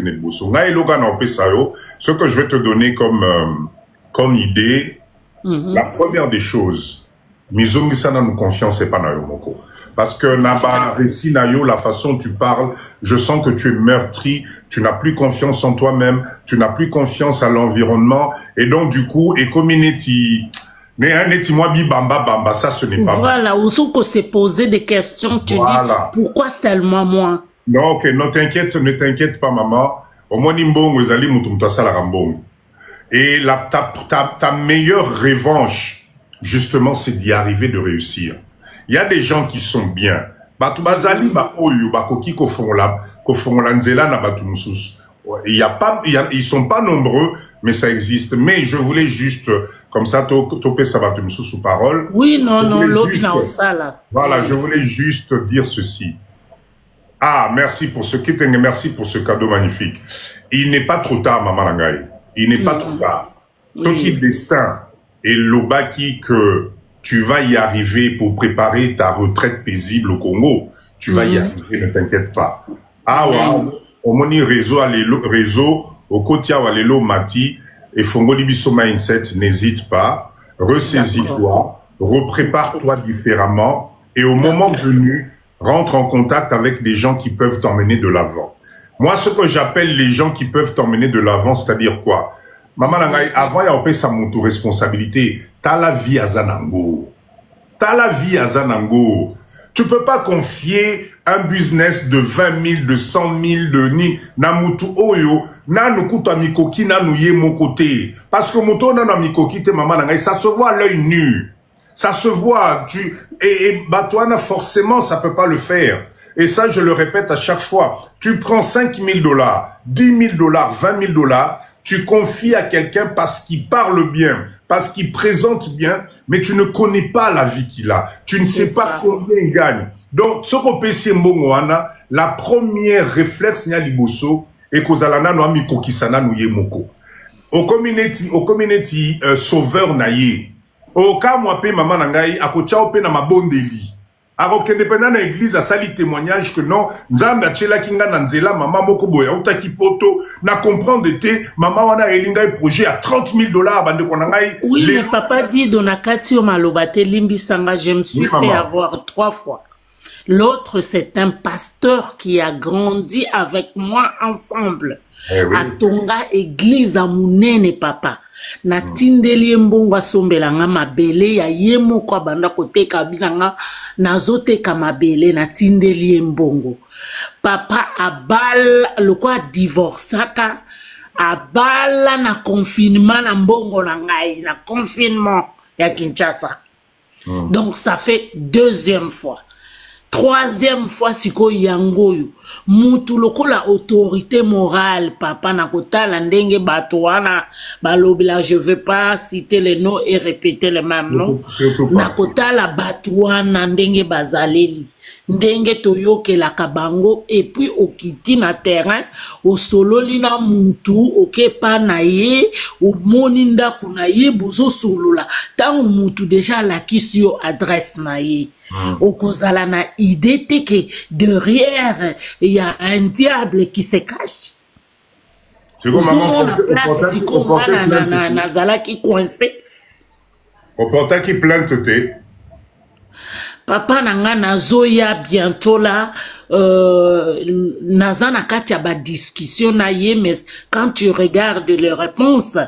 ce que je vais te donner comme idée, la première des choses, Mizongisana nous confiance et pas Nayomoko. Parce que Naba, Réci Nayo, la façon dont tu parles, je sens que tu es meurtri, tu n'as plus confiance en toi-même, tu n'as plus confiance à l'environnement, et donc du coup, et comme bamba, ça ce n'est pas voilà, où sont qu'on s'est posé des questions, tu dis, pourquoi seulement moi? Non, ok, ne t'inquiète pas, maman. Au moins, Nimbongo, Zali, Mutumtasa, la Rambongo. Et ta meilleure revanche, justement, c'est d'y arriver, de réussir. Il y a des gens qui sont bien. Ils sont pas nombreux, mais ça existe. Mais je voulais juste, comme ça, topé Sabatum sous parole. Oui, non, voilà, je voulais juste dire ceci. Ah, merci pour ce cadeau magnifique. Il n'est pas trop tard, Maman Langaï. Il n'est pas trop tard. Ce qui est destin et l'obaki que tu vas y arriver pour préparer ta retraite paisible au Congo. Tu vas y arriver, ne t'inquiète pas. Ah, wow. Au moni réseau, au côté Alelo Mati, et Fongo Libiso Mindset, n'hésite pas. Ressaisis-toi, reprépare-toi différemment, et au moment venu, rentre en contact avec des gens qui peuvent t'emmener de l'avant. Moi, ce que j'appelle les gens qui peuvent t'emmener de l'avant, c'est-à-dire quoi? Maman Nangaï, avant, il y a un sa responsabilité. T'as la vie à Zanango. T'as la vie à Zanango. Tu peux pas confier un business de 20 000, de 100 000, de ni, na mutu oyo, na nukuta mikoki na nouye mon côté. Parce que muto na mikoki te maman Nangaï, ça se voit à l'œil nu. Ça se voit. Et Batouana, forcément, ça peut pas le faire. Et ça, je le répète à chaque fois. Tu prends 5 000 $, 10 000 $, 20 000 $, tu confies à quelqu'un parce qu'il parle bien, parce qu'il présente bien, mais tu ne connais pas la vie qu'il a. Tu ne sais pas combien il gagne. Donc, ce qu'on peut essayer, la première réflexe, nya liboso, et kozalana no ami kokisana no yemoko. Au community sauveur na ye. Au cas moi pe maman nangai, akocha ope na mabondeli. Alors que dépendant de l'église a sali témoignage que non, nzambe achela kinga na nzela mama moko boya utaki poto na comprendre te maman wana elinga projet à 30 000 $ bande konangai. Oui, mais papa dit donakati o malobate limbi sanga, je me suis fait avoir 3 fois. L'autre, c'est un pasteur qui a grandi avec moi ensemble. À Tonga église à Mounene papa. Na tindeli mbongo sombela nga mabele ya yemo kwa banda kote kabila nga na zote ka mabele na tindeli mbongo. Papa abal le quoi divorçaka abala na confinement na mbongo na ngai na confinement ya Kinshasa. Donc ça fait 2e fois. 3e fois siko yangoyo mutu lokola autorité morale papa na kotala ndenge bato wana balobila, je veux pas citer les noms et répéter les mêmes noms, na kotala bato wana ndenge bazaleli ndenge toyokelaka bango, et puis okiti na terrain osololi na mutu okepa na ye omoni ndaku na ye bozo solola tango mutu déjà lakisi yo adresse na ye. Okozala na idée que derrière il y a un diable qui se cache. C'est comme maman place nazala qui coincé. Au portail qui plainte te. Papa nanga nazoya bientôt là nazana katia ba discussion na ye, mais quand tu regardes les réponses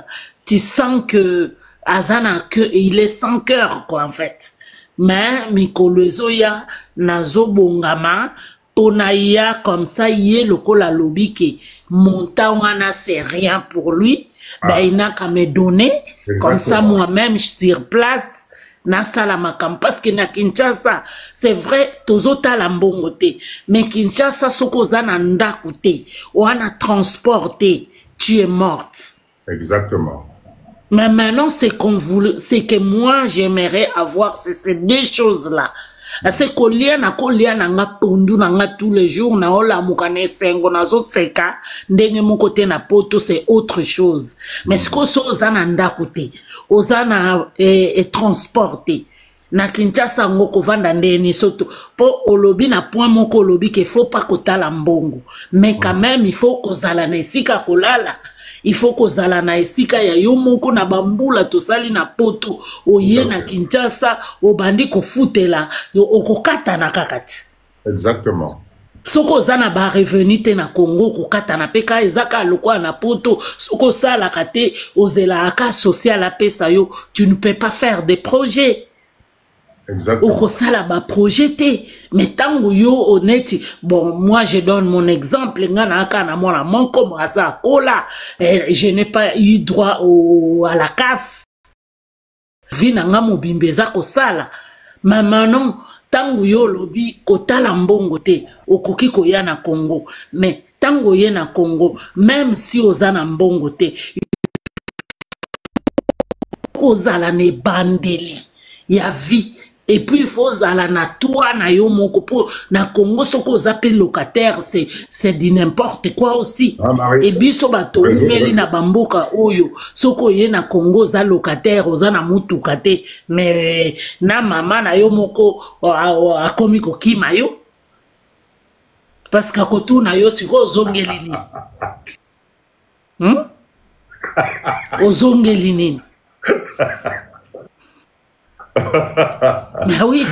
tu sens que azana que il est sans cœur quoi en fait. Mais mikolozoya nazo bongama ponaya comme ça yé lokola lobi ke montant wana c'est rien pour lui. Ben il n'a qu'à me donner. Comme ça moi-même sur place na salamakam, parce que na Kinshasa c'est vrai tozota la mbongo te, mais Kinshasa sokoza na ndaku te wana transporté tu es morte. Exactement. Mais maintenant, c'est que moi, j'aimerais avoir ces 2 choses-là. C'est que liana nga pondu nga tous les jours, na ola mukane sengo, na zot seka, ndenge mon côté na poto, c'est autre chose. Mais ce que so ozana ndakoute, ozana transporté. Na Kinshasa ngoko vanda ndeni soto. Po olobi na point moko olobi qu'il faut pas kotala mbongo. Mais quand même, il faut kozala na esika kolala. Il faut kozala na esika ya yomoko na bambula tosali na poto oye na Kinshasa obandi ko futela okokata na kakati. Exactement. Soko zana ba revenu te na Congo kokata na peka ezaka lokwa na poto soko sala kate ozela aka social apesa yo, tu ne peux pas faire des projets. Exactement. Okosala ba projeté, mais tango yo honnête. Bon, moi je donne mon exemple. Ngana aka na mona mon comme asa kola, je n'ai pas eu droit à la CAF. Vina nga mobimbeza kosala. Mais maintenant tango yo lobi kotala mbongo te, okoki koya na Congo. Mais tango ye na Congo, même si ozana mbongo te, kozala ne bandeli ya vie. Et puis il faut zala na toi na yo moko pour na Congo soko zappel locataire, c'est du n'importe quoi aussi. Et biso bato meli na bamboka oyo soko ye na Congo za locataire oza na mutu kate, mais na mama na yo moko akomi ko kima yo parce que kotu na yo siko ozongeli nini ozongeli nini. Mais oui,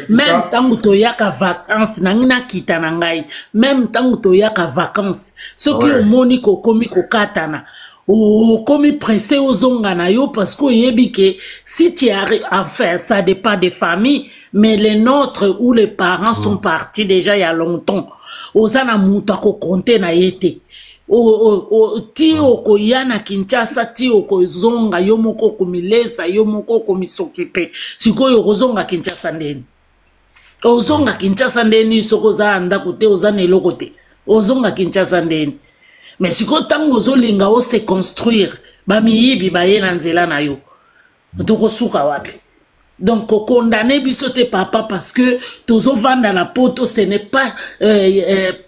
même tango toyaka vacances nangina kita nangai, même tango toyaka vacances soki omoni kokomi kokatana okomi pressé ozonga na yo parce que yebi ke si tu arrives à faire ça dépend des familles, mais les nôtres où les parents sont partis déjà il y a longtemps ozana muta ko compter na yete ti okoya na Kinshasa ti okozonga yo moko komilesa yo moko komisokipe sikoyo okozonga Kinshasa ndeni ozonga Kinshasa ndeni soko za ndako te oza na eloko te ozonga Kinshasa ndeni mais siko tango ozolinga o se construire bamiyibi baye na nzela na yo tokosuka wapi. Donc, condamner bisote papa parce que tozo vanda na poto, ce n'est pas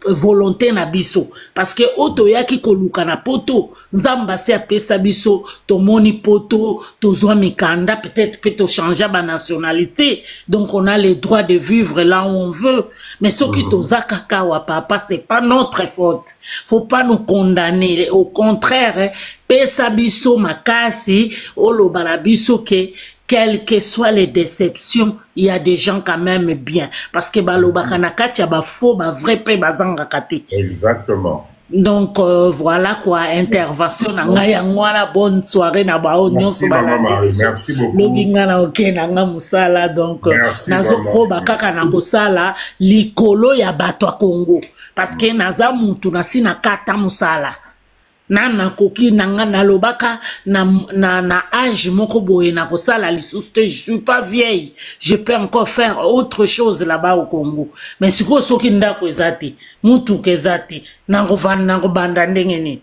volonté na biso. Parce que oto yaki koluka na poto, nzamba se apesa biso, to moni poto, tozo mikanda, peut-être peut changer ma nationalité. Donc, on a le droit de vivre là où on veut. Mais ce qui toza kakawa papa, c'est pas notre faute. Faut pas nous condamner. Au contraire, pesa biso makasi, olo balabiso ke, quelles que soient les déceptions, il y a des gens quand même bien. Parce que balobakanakati ya ba faux, ba vrai pe bazanga kati. Exactement. Donc voilà quoi, intervention nanga yangwana, bonne soirée na bao nyonso bala. Merci beaucoup. Lobinga na oke nanga musala donc nazo ko bakaka na kosala likolo ya bato ya Congo parce que naza mutu na sina kata musala. Nana koki nanga nalobaka na âge moko boye na kosala lisusu te, je suis pas vieille, je peux encore faire autre chose là-bas au Congo. Mais siko soki ndako ezati mutu kezati nango banda ndenge nini.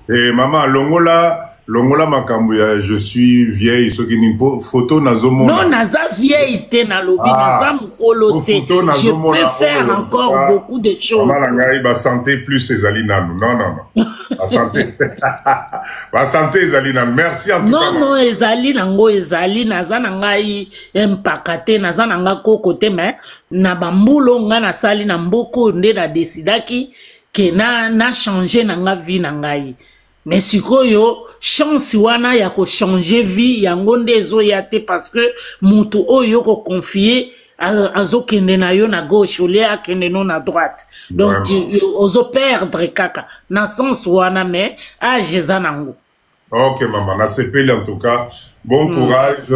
Eh maman longola makambo ya je suis vieille soki ni photo nazomona. Non naza vieille te na lobi naza mukolo te. Je peux faire encore beaucoup de choses. Maman ngai ba santé plus ezali nanu. Non. La santé. La santé ezali nanu. Merci en tout cas. Non ezali nango ezali naza ngai empakate naza nanga kokote mais na bambulo nga na sali na mboko nde na decidaki ke na changer nanga vie na ngai. Mais sikoyo chance wana ya ko changer vie yango nde ezo yate parce que mutu oyo ko confier azo kende na yo na gauche ou a kende no na droite. Donc tu ozo perdre kaka na sens wana mais age zanango. Ok maman, na sepeli en tout cas. Bon courage.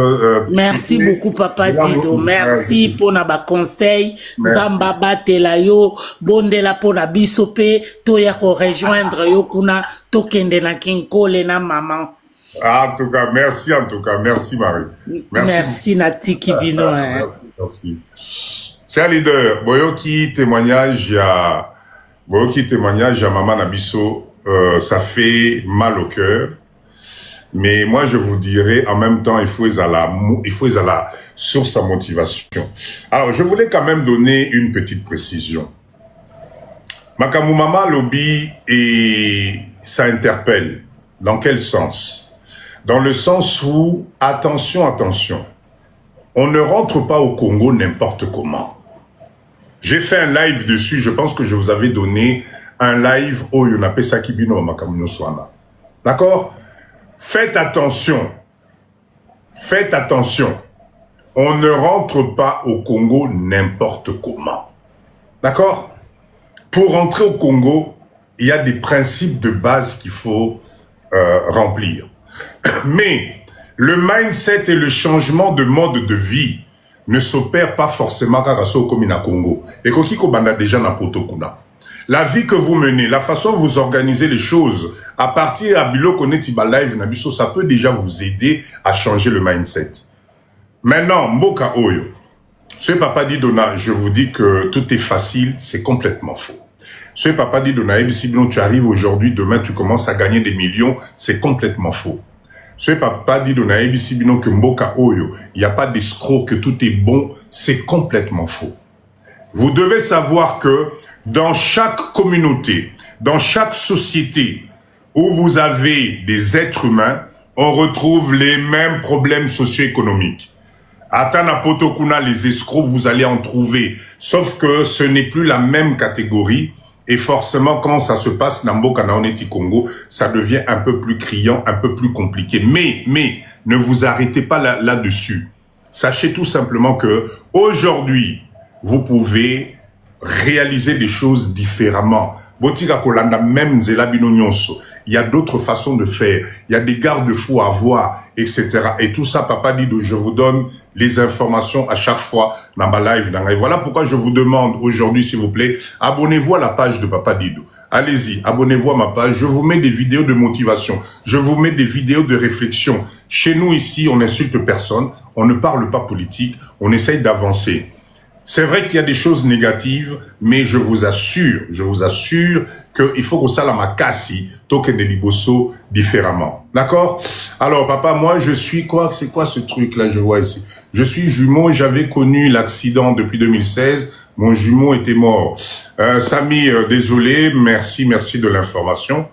Merci beaucoup Papa Dido. Merci pour na ba conseil. Zamba batela yo, bondela pour na bisope, to ya ko rejoindre yo kuna to kende na kinkole na maman. En tout cas, merci en tout cas. Merci Marie. Merci Nati Kibino. Merci. Cher leader, boyoki témoignage à maman Nabiso, ça fait mal au cœur. Mais moi, je vous dirais, en même temps, il faut aller sur sa motivation. Alors, je voulais quand même donner une petite précision. Makamou Mama Lobby, et ça interpelle. Dans quel sens? Dans le sens où, attention, on ne rentre pas au Congo n'importe comment. J'ai fait un live dessus, je pense que je vous avais donné un live au Yonape Sakibino Makamou Swana. D'accord? Faites attention. On ne rentre pas au Congo n'importe comment. D'accord? Pour rentrer au Congo, il y a des principes de base qu'il faut remplir. Mais le mindset et le changement de mode de vie ne s'opèrent pas forcément car au Komina Congo. Et Kokiko Banda déjà na Potokuna. La vie que vous menez, la façon dont vous organisez les choses, à partir à Biloko Netiba Live Nabiso, ça peut déjà vous aider à changer le mindset. Maintenant, Mboka Oyo, ce Papa Didona, je vous dis que tout est facile, c'est complètement faux. Ce Papa Didona, si tu arrives aujourd'hui, demain tu commences à gagner des millions, c'est complètement faux. Ce Papa Didona, si que Mboka Oyo, il n'y a pas d'escroc, que tout est bon, c'est complètement faux. Vous devez savoir que dans chaque communauté, dans chaque société où vous avez des êtres humains, on retrouve les mêmes problèmes socio-économiques. Atana Potokuna, les escrocs, vous allez en trouver. Sauf que ce n'est plus la même catégorie. Et forcément, quand ça se passe dans Mboka Naoneti Congo, ça devient un peu plus criant, un peu plus compliqué. Mais, ne vous arrêtez pas là-dessus. Sachez tout simplement que aujourd'hui, vous pouvez réaliser des choses différemment. Botika kolanda même zelabino nyonso. Il y a d'autres façons de faire. Il y a des garde-fous à avoir, etc. Et tout ça, Papa Dido, je vous donne les informations à chaque fois dans ma live. Et voilà pourquoi je vous demande aujourd'hui, s'il vous plaît, abonnez-vous à la page de Papa Dido. Allez-y, abonnez-vous à ma page. Je vous mets des vidéos de motivation. Je vous mets des vidéos de réflexion. Chez nous, ici, on n'insulte personne. On ne parle pas politique. On essaye d'avancer. C'est vrai qu'il y a des choses négatives, mais je vous assure qu'il faut que ça la makasi, token de liboso différemment. D'accord? Alors, papa, moi, je suis quoi? C'est quoi ce truc-là, je vois ici? Je suis jumeau, j'avais connu l'accident depuis 2016. Mon jumeau était mort. Samy, désolé, merci de l'information.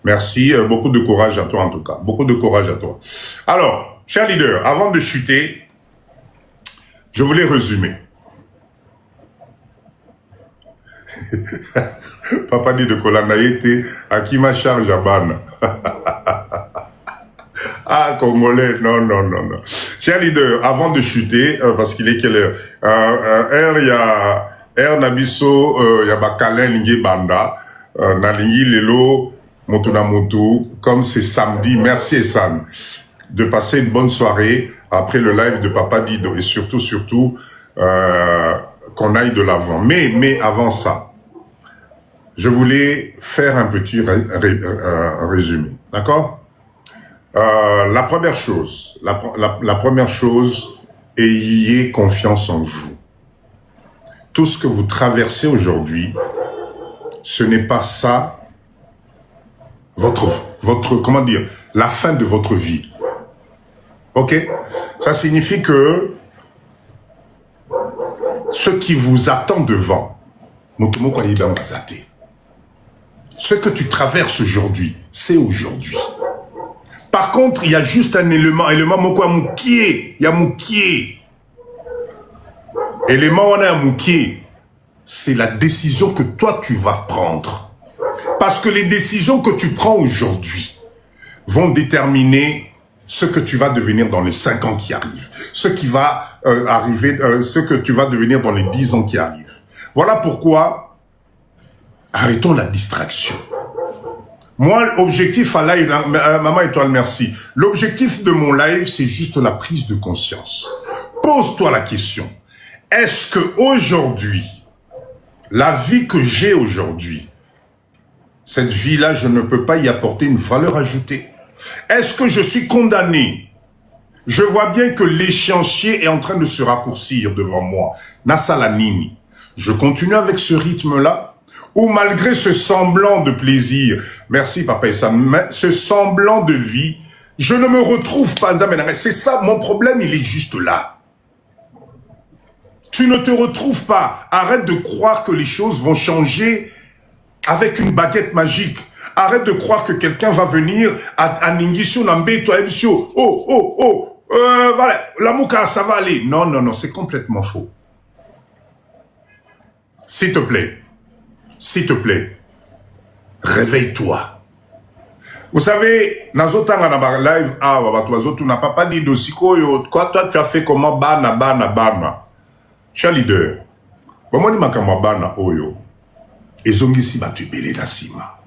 Merci, beaucoup de courage à toi en tout cas. Beaucoup de courage à toi. Alors, cher leader, avant de chuter, je voulais résumer. Papa dit de Kolanaïté, à qui ma charge à Ban. Ah, Congolais, non. Cher leader, avant de chuter, parce qu'il est quelle heure? Il y a Air Nabiso, il y a Bakalen Lingi Banda, Nalingi Lelo, Motuna Motu, comme c'est samedi, merci Essan, de passer une bonne soirée après le live de Papa Dido et surtout, qu'on aille de l'avant. Mais avant ça, je voulais faire un petit résumé, d'accord? La première chose, ayez confiance en vous. Tout ce que vous traversez aujourd'hui, ce n'est pas ça, comment dire, la fin de votre vie. Ok? Ça signifie que ce qui vous attend devant, ce que tu traverses aujourd'hui, c'est aujourd'hui. Par contre, il y a juste un élément moukié, il y a moukié. Élément on a moukié, c'est la décision que toi tu vas prendre. Parce que les décisions que tu prends aujourd'hui vont déterminer ce que tu vas devenir dans les 5 ans qui arrivent, ce qui va ce que tu vas devenir dans les 10 ans qui arrivent. Voilà pourquoi arrêtons la distraction. Moi, l'objectif à live, maman étoile, merci. L'objectif de mon live, c'est juste la prise de conscience. Pose-toi la question. Est-ce que aujourd'hui, la vie que j'ai aujourd'hui, cette vie-là, je ne peux pas y apporter une valeur ajoutée? Est-ce que je suis condamné? Je vois bien que l'échéancier est en train de se raccourcir devant moi. Nasalanini. Je continue avec ce rythme-là, ou malgré ce semblant de plaisir, merci papa et ça, ce semblant de vie, je ne me retrouve pas. C'est ça, mon problème, il est juste là. Tu ne te retrouves pas. Arrête de croire que les choses vont changer avec une baguette magique. Arrête de croire que quelqu'un va venir à Ningisio, Nambeto, Ebisio. Voilà, la mouka, ça va aller. Non, c'est complètement faux. S'il te plaît, réveille-toi. Vous savez, Nazotanga na live, tu n'as pas dit de siko, quoi, toi, tu as fait comment, bana. Cher leader, bon, ni makama bana oyo, ezongisi batu ebele na sima.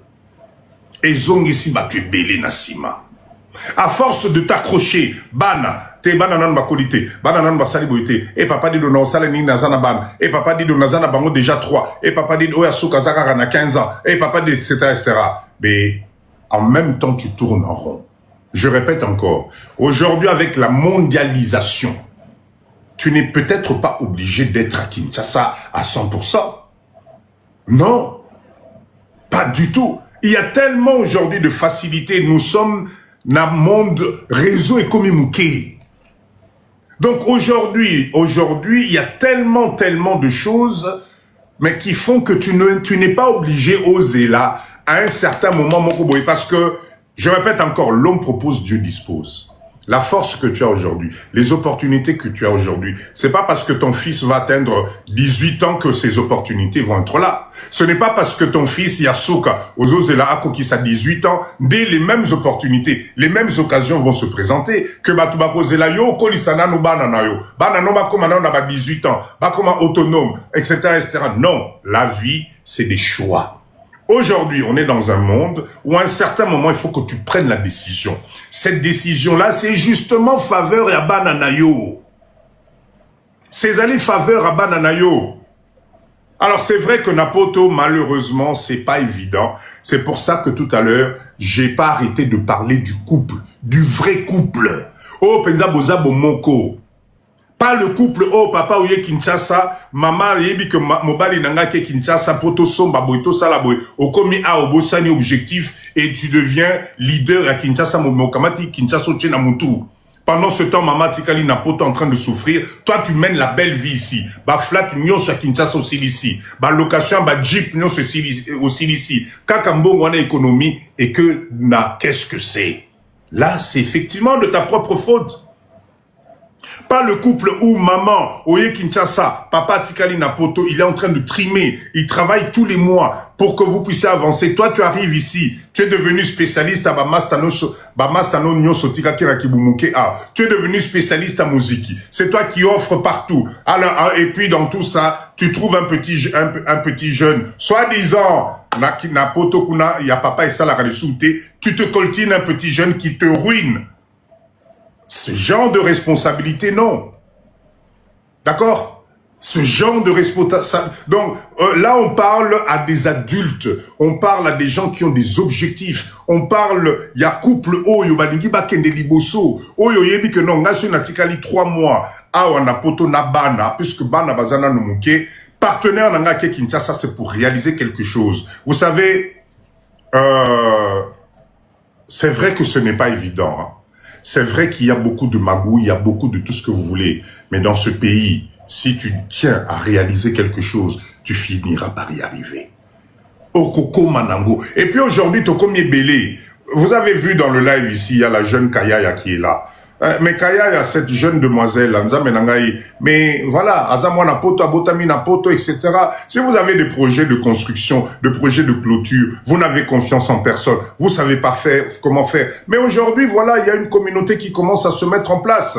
Ezongisi batu ebele na sima. À force de t'accrocher, bana, te bana nan ba qualité, bana nan ba saliboité, et papa dit de non saleni nazana ban, et papa dit de nazana bango déjà 3, et papa dit de oya souka zakara na 15 ans, et papa dit etc. Mais en même temps tu tournes en rond. Je répète encore, aujourd'hui avec la mondialisation, tu n'es peut-être pas obligé d'être à Kinshasa à 100%. Non, pas du tout. Il y a tellement aujourd'hui de facilité, nous sommes dans le monde réseau et comme mouké. Donc aujourd'hui, il y a tellement de choses, mais qui font que tu n'es pas obligé d'oser là, à un certain moment, parce que, je répète encore, l'homme propose, Dieu dispose. la force que tu as aujourd'hui, les opportunités que tu as aujourd'hui, c'est pas parce que ton fils va atteindre 18 ans que ces opportunités vont être là. Ce n'est pas parce que ton fils Yasuka, Ozozela Akokis a 18 ans, dès les mêmes opportunités, les mêmes occasions vont se présenter, que Batubakozela yo, Kolisana no banana yo, banano bakomana on a 18 ans, bakoma autonome, etc., etc. Non, la vie, c'est des choix. Aujourd'hui, on est dans un monde où à un certain moment, il faut que tu prennes la décision. Cette décision-là, c'est justement faveur à Bananayo. C'est aller faveur à Bananayo. Alors, c'est vrai que Napoto, malheureusement, c'est pas évident. C'est pour ça que tout à l'heure, j'ai pas arrêté de parler du couple, du vrai couple. Oh, Penza Boza Bomoko. Pas le couple, oh papa ouye Kinshasa, maman yebi que mobali nanga ke Kinshasa, poto somba boito salaboy, okomi a obosani objectif et tu deviens leader à Kinshasa, mokamati Kinshasa tchena mutu. Pendant ce temps, maman tikali na poto en train de souffrir, toi tu mènes la belle vie ici. Ba flat nyos à Kinshasa aussi ici. Ba location, ba jeep nyos aussi ici. Kakambo wana économie et que na qu'est-ce que c'est? Là, c'est effectivement de ta propre faute. Pas le couple où maman, Oye Kinshasa, papa Tikali Napoto, il est en train de trimer. Il travaille tous les mois pour que vous puissiez avancer. Toi, tu arrives ici. Tu es devenu spécialiste à Bamastano Nyosotika Kirakibumuke. Tu es devenu spécialiste à musique. C'est toi qui offre partout. Alors, et puis dans tout ça, tu trouves un petit jeune, soi-disant, Napoto Kuna, il y a papa et ça la tu te coltines un petit jeune qui te ruine. Ce genre de responsabilité, non. D'accord? Ce genre de responsabilité. Donc, là, on parle à des adultes. On parle à des gens qui ont des objectifs. On parle, il y a couple, oh, yo balingi bakende liboso. Oh, yo yebi que non, nasu natikali 3 mois. Ah, wana poto na bana, puisque bana bazana no muke. Partenaire nanga ke Kinshasa, c'est pour réaliser quelque chose. Vous savez, c'est vrai que ce n'est pas évident, hein. C'est vrai qu'il y a beaucoup de magouilles, il y a beaucoup de tout ce que vous voulez. Mais dans ce pays, si tu tiens à réaliser quelque chose, tu finiras par y arriver. Okoko Manango. Et puis aujourd'hui, Tokomi Belé. Vous avez vu dans le live ici, il y a la jeune Kayaya qui est là. Mais Kayaya, cette jeune demoiselle, mais voilà, Azamwana Poto, Abotamina Poto, etc. Si vous avez des projets de construction, des projets de clôture, vous n'avez confiance en personne, vous savez pas faire, comment faire. Mais aujourd'hui, voilà, il y a une communauté qui commence à se mettre en place.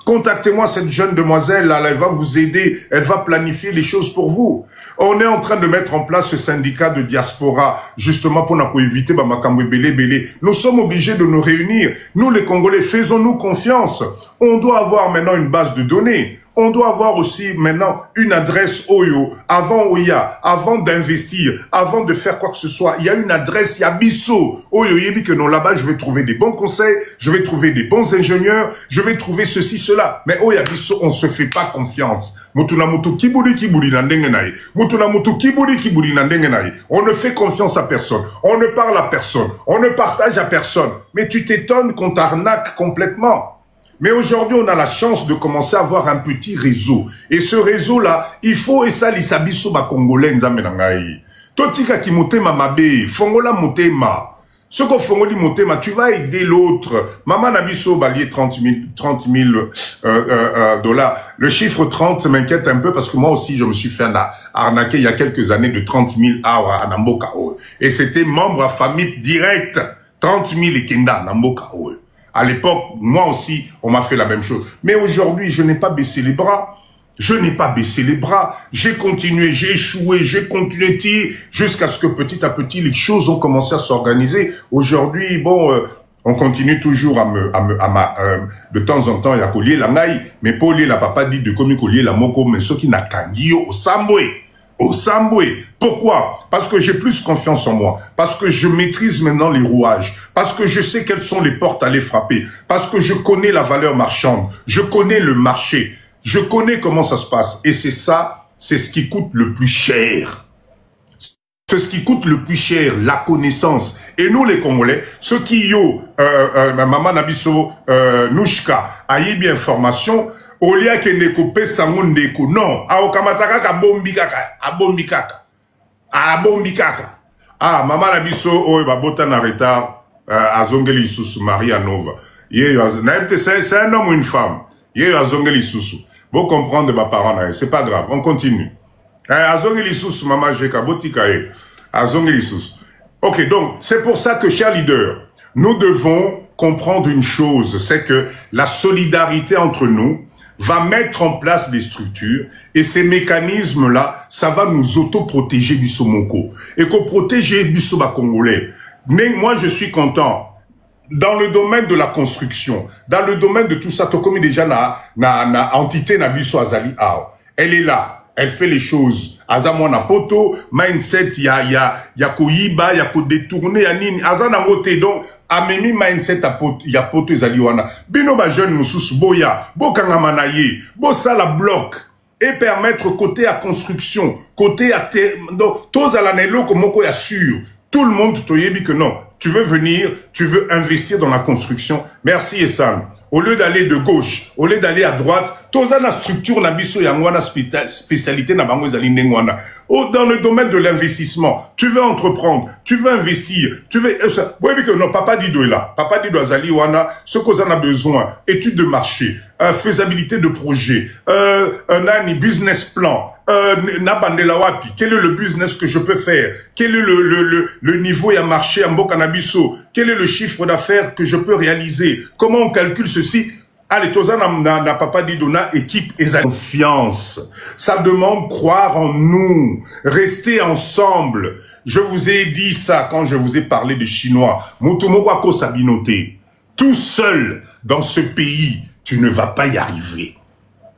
Contactez-moi cette jeune demoiselle, là, elle va vous aider, elle va planifier les choses pour vous. On est en train de mettre en place ce syndicat de diaspora, justement pour éviter Bamakamwe Belé. Nous sommes obligés de nous réunir. Nous, les Congolais, faisons-nous confiance. On doit avoir maintenant une base de données. On doit avoir aussi maintenant une adresse Oyo. Avant d'investir, avant de faire quoi que ce soit, il y a une adresse, il y a Bisso. Oyo, il dit que non, là-bas, je vais trouver des bons conseils, je vais trouver des bons ingénieurs, je vais trouver ceci, cela. Mais Oya Bisso, on se fait pas confiance. Mutuna mutu kiburi na ndenge nae. Mutuna mutu kiburi na ndenge nae. On ne fait confiance à personne. On ne parle à personne. On ne partage à personne. Mais tu t'étonnes qu'on t'arnaque complètement. Mais aujourd'hui, on a la chance de commencer à avoir un petit réseau. Et ce réseau-là, il faut et ça, l'Isabiso ba Congolais, nzamenangai. Totika ki motema mabe, fongola motema. Ce qu'on fongoli motema, tu vas aider l'autre. Maman Nabiso balier 30 000 dollars. Le chiffre 30 m'inquiète un peu parce que moi aussi, je me suis fait arnaquer il y a quelques années de 30 000 à Namboka. Et c'était membre à famille directe. 30 000 et Kenda, Namboka. À l'époque, moi aussi, on m'a fait la même chose. Mais aujourd'hui, je n'ai pas baissé les bras. Je n'ai pas baissé les bras. J'ai continué, j'ai échoué, j'ai continué jusqu'à ce que petit à petit, les choses ont commencé à s'organiser. Aujourd'hui, bon, on continue toujours de temps en temps, il y a collier la maille, mais Paul la papa dit de comme collier la moko, mais ceux qui n'a kangio au Samboué. Au Samboué. Pourquoi? Parce que j'ai plus confiance en moi. Parce que je maîtrise maintenant les rouages. Parce que je sais quelles sont les portes à les frapper. Parce que je connais la valeur marchande. Je connais le marché. Je connais comment ça se passe. Et c'est ça, c'est ce qui coûte le plus cher. C'est ce qui coûte le plus cher, la connaissance. Et nous, les Congolais, ceux qui yo, Maman Nabiso, Nouchka, aïe information, au lieu que ne coupe sangondeko, non, a okamataka ka bombikaka, a bombikaka, a bombikaka. Ah, Maman Nabiso, oh, ba bota na retard, a zongeli sous Maria Nova. C'est un homme ou une femme. Azongeli Soussou. Vous comprendre ma parole, c'est pas grave, on continue. Azongeli Soussou, maman Jeka, Botikae. Azongeli Soussou. Ok, donc, c'est pour ça que, chers leaders, nous devons comprendre une chose, c'est que la solidarité entre nous va mettre en place des structures et ces mécanismes-là, ça va nous auto-protéger Bissomoko. Et qu'on protège Bissoba Congolais. Mais moi, je suis content. Dans le domaine de la construction, dans le domaine de tout ça, Tokomi déjà na entité na biso azali ao. Elle est là, elle fait les choses. Azamwa na poto, mindset ya koyiba, ya ko détourner ya nini. Azana ngote donc amemi mindset ya poto ezali wana. Bino ba jeune mususu boya, bo kangama na ye, bo sala bloc et permettre côté à construction, côté à donc tous à l'anelo komoko ya sûr. Tout le monde toyebi que non. Tu veux venir, tu veux investir dans la construction. Merci Essan. Au lieu d'aller de gauche, au lieu d'aller à droite, toza na structure na biso yangwana spécialité na bango ezali ndengwana. Dans le domaine de l'investissement, tu veux entreprendre, tu veux investir, tu veux oui que non, papa Dido est là. Papa Dido azali wana, ce qu'on a besoin, étude de marché, faisabilité de projet, un business plan. Quel est le business que je peux faire? Quel est le niveau et à marché en Bokanabiso? Quel est le chiffre d'affaires que je peux réaliser? Comment on calcule ceci? Allez, Toza n'a papa dit donna équipe et confiance. Ça demande croire en nous, rester ensemble. Je vous ai dit ça quand je vous ai parlé des Chinois. Mutumoko Sabinote. Tout seul dans ce pays, tu ne vas pas y arriver.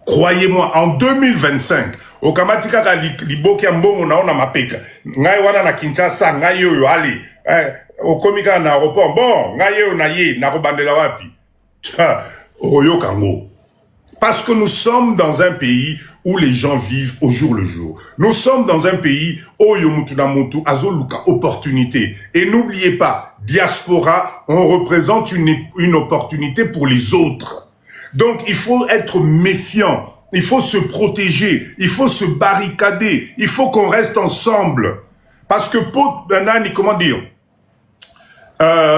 Croyez-moi, en 2025, au Kamatika Liboki Ambongo na ona mapeka. Ngai wana na Kinshasa, ngai yo ali. Au komika na aéroport, bon, ngai yo na ye, na robandela wapi. Oyo Kango. Parce que nous sommes dans un pays où les gens vivent au jour le jour. Nous sommes dans un pays où Yomutunamutu Azoluka opportunité. Et n'oubliez pas, diaspora, on représente une opportunité pour les autres. Donc, il faut être méfiant, il faut se protéger, il faut se barricader, il faut qu'on reste ensemble. Parce que, comment dire,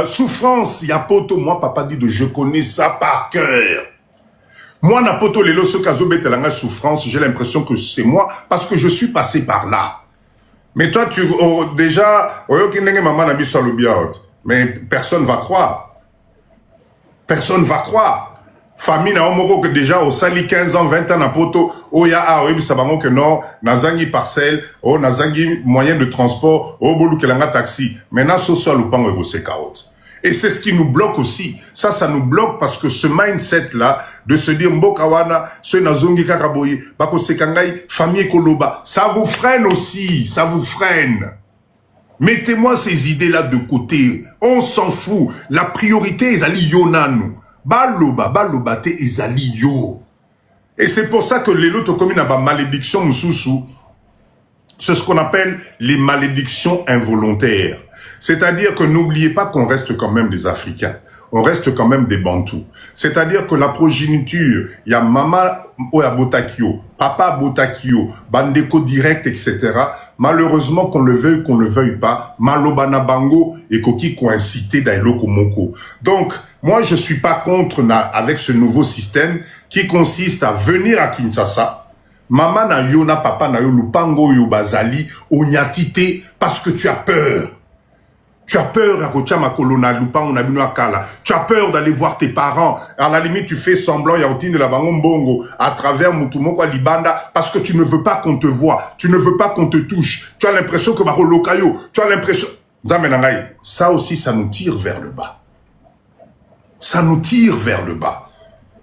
souffrance, il y a poto, moi, papa dit, je connais ça par cœur. Moi, na poto, les loso kazobe telanga souffrance, j'ai l'impression que c'est moi, parce que je suis passé par là. Mais toi, déjà, mais personne va croire. Personne va croire. Famille na omoko que déjà au sali 15 ans 20 ans na poto oya a oyebi sabango que non nazangi parcelle o nazangi moyen de transport o bolu kelanga taxi maintenant social lupango ego se kaot. Et c'est ce qui nous bloque aussi. Ça nous bloque parce que ce mindset là de se dire mboka wana ce nazongi kakaboye bako sekangai famille koloba, ça vous freine aussi, ça vous freine. Mettez-moi ces idées là de côté, on s'en fout. La priorité est ali yonanu. Baloba te ezali yo. Et c'est pour ça que les lotos comme une malédiction mususu, c'est ce qu'on appelle les malédictions involontaires. C'est-à-dire que n'oubliez pas qu'on reste quand même des Africains. On reste quand même des Bantous. C'est-à-dire que la progéniture, il y a Mama Oya Botakio, Papa Botakio, Bandeko direct, etc. Malheureusement, qu'on le veuille pas, Malobana Bango et Koki coïncité d'Ailoko Moko. Donc, moi, je suis pas contre avec ce nouveau système qui consiste à venir à Kinshasa. Maman na yo na papa na yo lupango yo bazali onyatite parce que tu as peur. Tu as peur à Kochama Kolona lupango na bino akala. Tu as peur d'aller voir tes parents. À la limite, tu fais semblant yautine de la bangombongo à travers Mutumoko Libanda parce que tu ne veux pas qu'on te voie. Tu ne veux pas qu'on te touche. Tu as l'impression que Marolokayo, tu as l'impression ça aussi ça nous tire vers le bas. Ça nous tire vers le bas.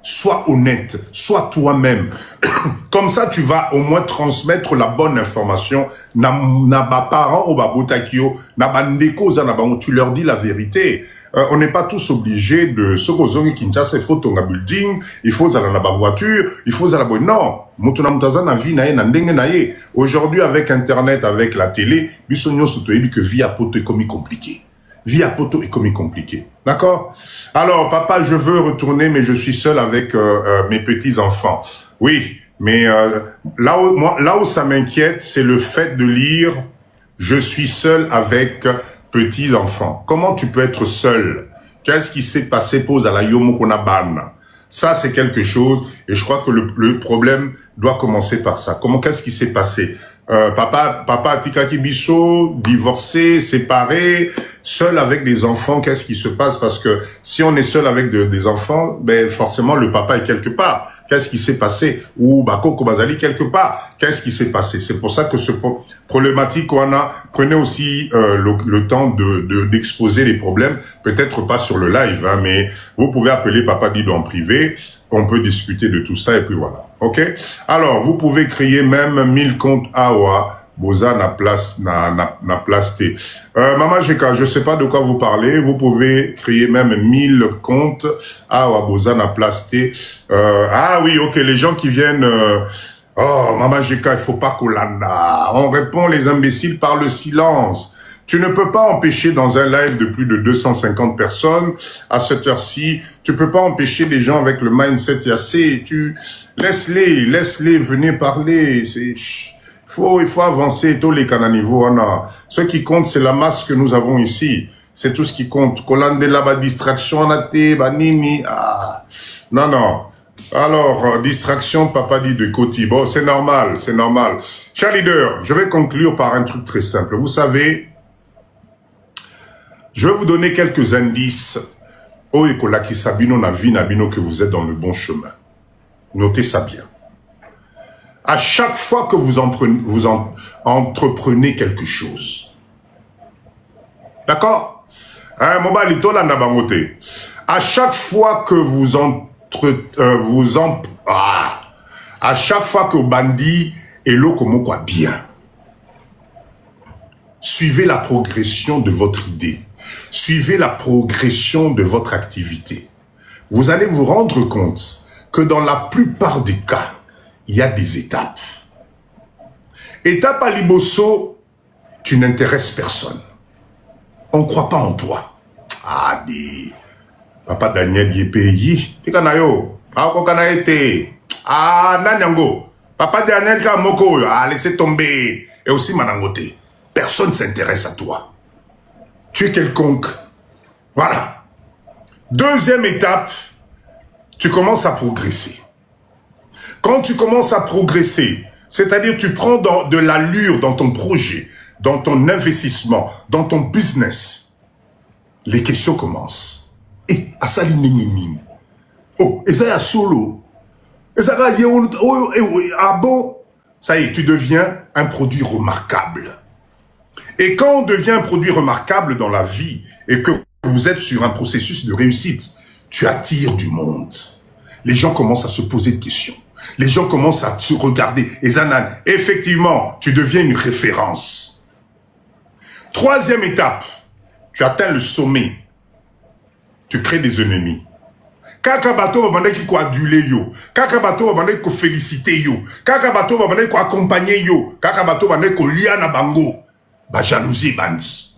Sois honnête, sois toi-même. Comme ça, tu vas au moins transmettre la bonne information. Naba parents ou babotakio, naba ndeko zanabango, tu leur dis la vérité. On n'est pas tous obligés de ce qu'on Kinshasa, il faut ton building, il faut aller dans la voiture, il faut aller non. Aujourd'hui, avec Internet, avec la télé, bisogno sotoyebi que via poto est comme compliqué. Via poto est comme compliqué. D'accord? Alors, papa, je veux retourner, mais je suis seul avec mes petits-enfants. Oui, mais là où ça m'inquiète, c'est le fait de lire « Je suis seul avec petits-enfants ». Comment tu peux être seul? Qu'est-ce qui s'est passé pose à la Yomo Konabana? Ça, c'est quelque chose, et je crois que le problème doit commencer par ça. Qu'est-ce qui s'est passé? Papa Tikaki Bisso, divorcé, séparé, seul avec des enfants, qu'est-ce qui se passe? Parce que si on est seul avec des enfants, ben forcément le papa est quelque part. Qu'est-ce qui s'est passé? Ou Bakoko Bazali quelque part. Qu'est-ce qui s'est passé? C'est pour ça que ce problématique, prenez aussi le temps d'exposer les problèmes, peut-être pas sur le live, hein, mais vous pouvez appeler Papa Dido en privé. On peut discuter de tout ça et puis voilà. Ok? Alors, vous pouvez créer même 1000 comptes AOA. Boza na place T. Maman Jeka, je sais pas de quoi vous parlez. Vous pouvez créer même 1000 comptes AOA Boza na place T. Ah oui, ok, les gens qui viennent... oh, Maman Jeka, il faut pas qu'on l'anda. On répond les imbéciles par le silence. Tu ne peux pas empêcher dans un live de plus de 250 personnes, à cette heure-ci, tu peux pas empêcher des gens avec le mindset assez, laisse-les venir parler, il faut avancer, tous les cananiveaux, ce qui compte, c'est la masse que nous avons ici, c'est tout ce qui compte, Kolande là, distraction, nini, non. Alors, distraction, papa dit de Koti, bon, c'est normal. Cher leader, je vais conclure par un truc très simple, vous savez, je vais vous donner quelques indices. Oh, Ekolaki Sabino Nabino, que vous êtes dans le bon chemin. Notez ça bien. À chaque fois que vous entreprenez quelque chose. D'accord? À chaque fois que à chaque fois que bandit et l'eau quoi bien. Suivez la progression de votre idée. Suivez la progression de votre activité. Vous allez vous rendre compte que dans la plupart des cas, il y a des étapes. Étape à Liboso, tu n'intéresses personne. On ne croit pas en toi. Ah, des... Papa Daniel Yepeyi, Tikanayo, Nanyango, Papa Daniel Kamoko, laissez tomber. Et aussi Manangote. Personne ne s'intéresse à toi. Tu es quelconque. Voilà. Deuxième étape, tu commences à progresser. Quand tu commences à progresser, c'est-à-dire tu prends de l'allure dans ton projet, dans ton investissement, dans ton business, les questions commencent. Et Asali Ningini. Oh, Ezaya Solo. Ah bon? Ça y est, tu deviens un produit remarquable. Et quand on devient un produit remarquable dans la vie et que vous êtes sur un processus de réussite, tu attires du monde. Les gens commencent à se poser des questions. Les gens commencent à se regarder. Et Zanan, effectivement, tu deviens une référence. Troisième étape, tu atteins le sommet. Tu crées des ennemis. Kakabato va bandé qui ko aduler yo. Kakabato va bandé ko féliciter yo. Kakabato va bandé ko accompagner yo. Kakabato va bandé ko liana bango. Bah, jalousie bandit.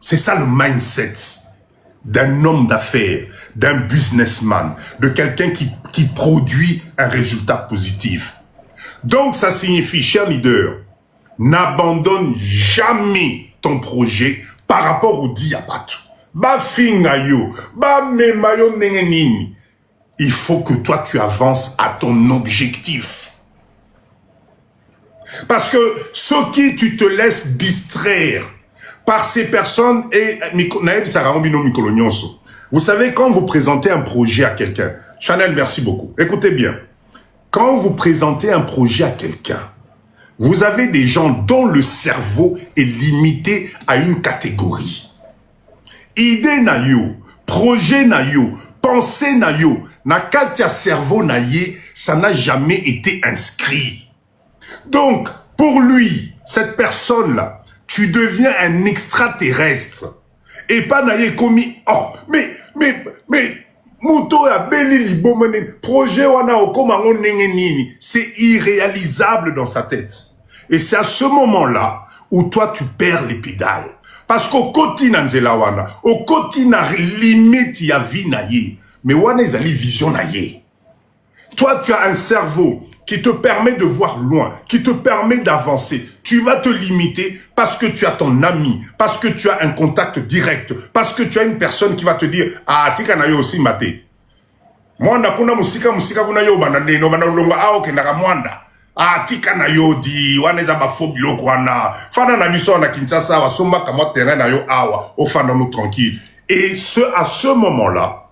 C'est ça le mindset d'un homme d'affaires, d'un businessman, de quelqu'un qui produit un résultat positif. Donc ça signifie, cher leader, n'abandonne jamais ton projet par rapport au diapato. Ba finga yo, ba memayo nengenini. Il faut que toi tu avances à ton objectif. Parce que ce qui tu te laisses distraire par ces personnes, et vous savez, quand vous présentez un projet à quelqu'un, Chanel, merci beaucoup, écoutez bien, quand vous présentez un projet à quelqu'un, vous avez des gens dont le cerveau est limité à une catégorie. Idée na yo, projet na yo, pensée na yo, na katia cerveau na ye, ça n'a jamais été inscrit. Donc, pour lui, cette personne-là, tu deviens un extraterrestre. Et pas naïe commis, oh, mais, Mouto ya beli libomene, projet wana okomango nengenini, c'est irréalisable dans sa tête. Et c'est à ce moment-là où toi tu perds les pédales. Parce qu'au quotidien nzela wana, au quotidien limite ya vie naïe, mais wana ezali vision naïe. Toi tu as un cerveau qui te permet de voir loin, qui te permet d'avancer. Tu vas te limiter parce que tu as ton ami, parce que tu as un contact direct, parce que tu as une personne qui va te dire « Ah, tika na yo aussi maté. Mwanda kuna musika kuna yo banane, no banalonga ao kendaka mwanda. Ah, tika na yo di, waneza bafobi lo kwana. Fana na biso na Kinshasa, wa somba kama terrain na yo awa, au fana nous tranquille. » Et à ce moment-là,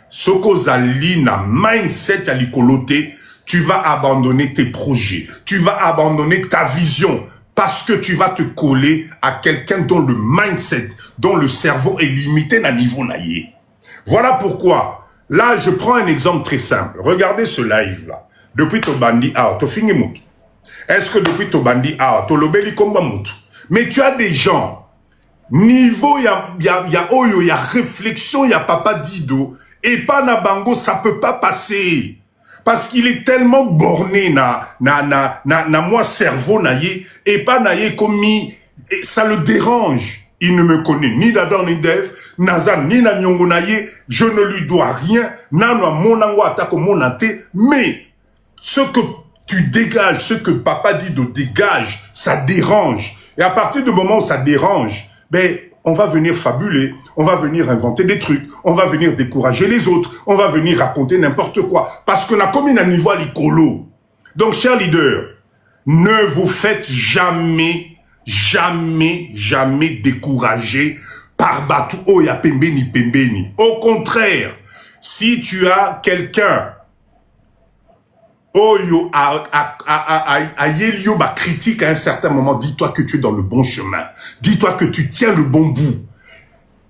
ce qu'ozali na mindset à l'icoloté, tu vas abandonner tes projets, tu vas abandonner ta vision, parce que tu vas te coller à quelqu'un dont le mindset, dont le cerveau est limité à niveau naïe. Voilà pourquoi, là, je prends un exemple très simple. Regardez ce live-là. Depuis Tobandi A, tu finis mout. Est-ce que depuis Tobandi A, tu l'obéis comme mout? Mais tu as des gens, niveau, il y a réflexion, il y a papa Dido, et pas na bango, ça peut pas passer. Parce qu'il est tellement borné na moi cerveau naïe, et pas naïe comme ça le dérange. Il ne me connaît ni d'Adam ni d'Ève, Nazan ni na nyongo naïe, je ne lui dois rien, nano mon ango attaque mon ante, mais ce que tu dégages, ce que papa Dido dégage, ça dérange. Et à partir du moment où ça dérange, ben, on va venir fabuler, on va venir inventer des trucs, on va venir décourager les autres, on va venir raconter n'importe quoi. Parce qu'on a commis un niveau à l'icolo. Donc, chers leaders, ne vous faites jamais décourager par Batou Oya Pembeni Pembeni. Au contraire, si tu as quelqu'un Oyo a yelio ba critique à un certain moment, dis-toi que tu es dans le bon chemin. Dis-toi que tu tiens le bon bout.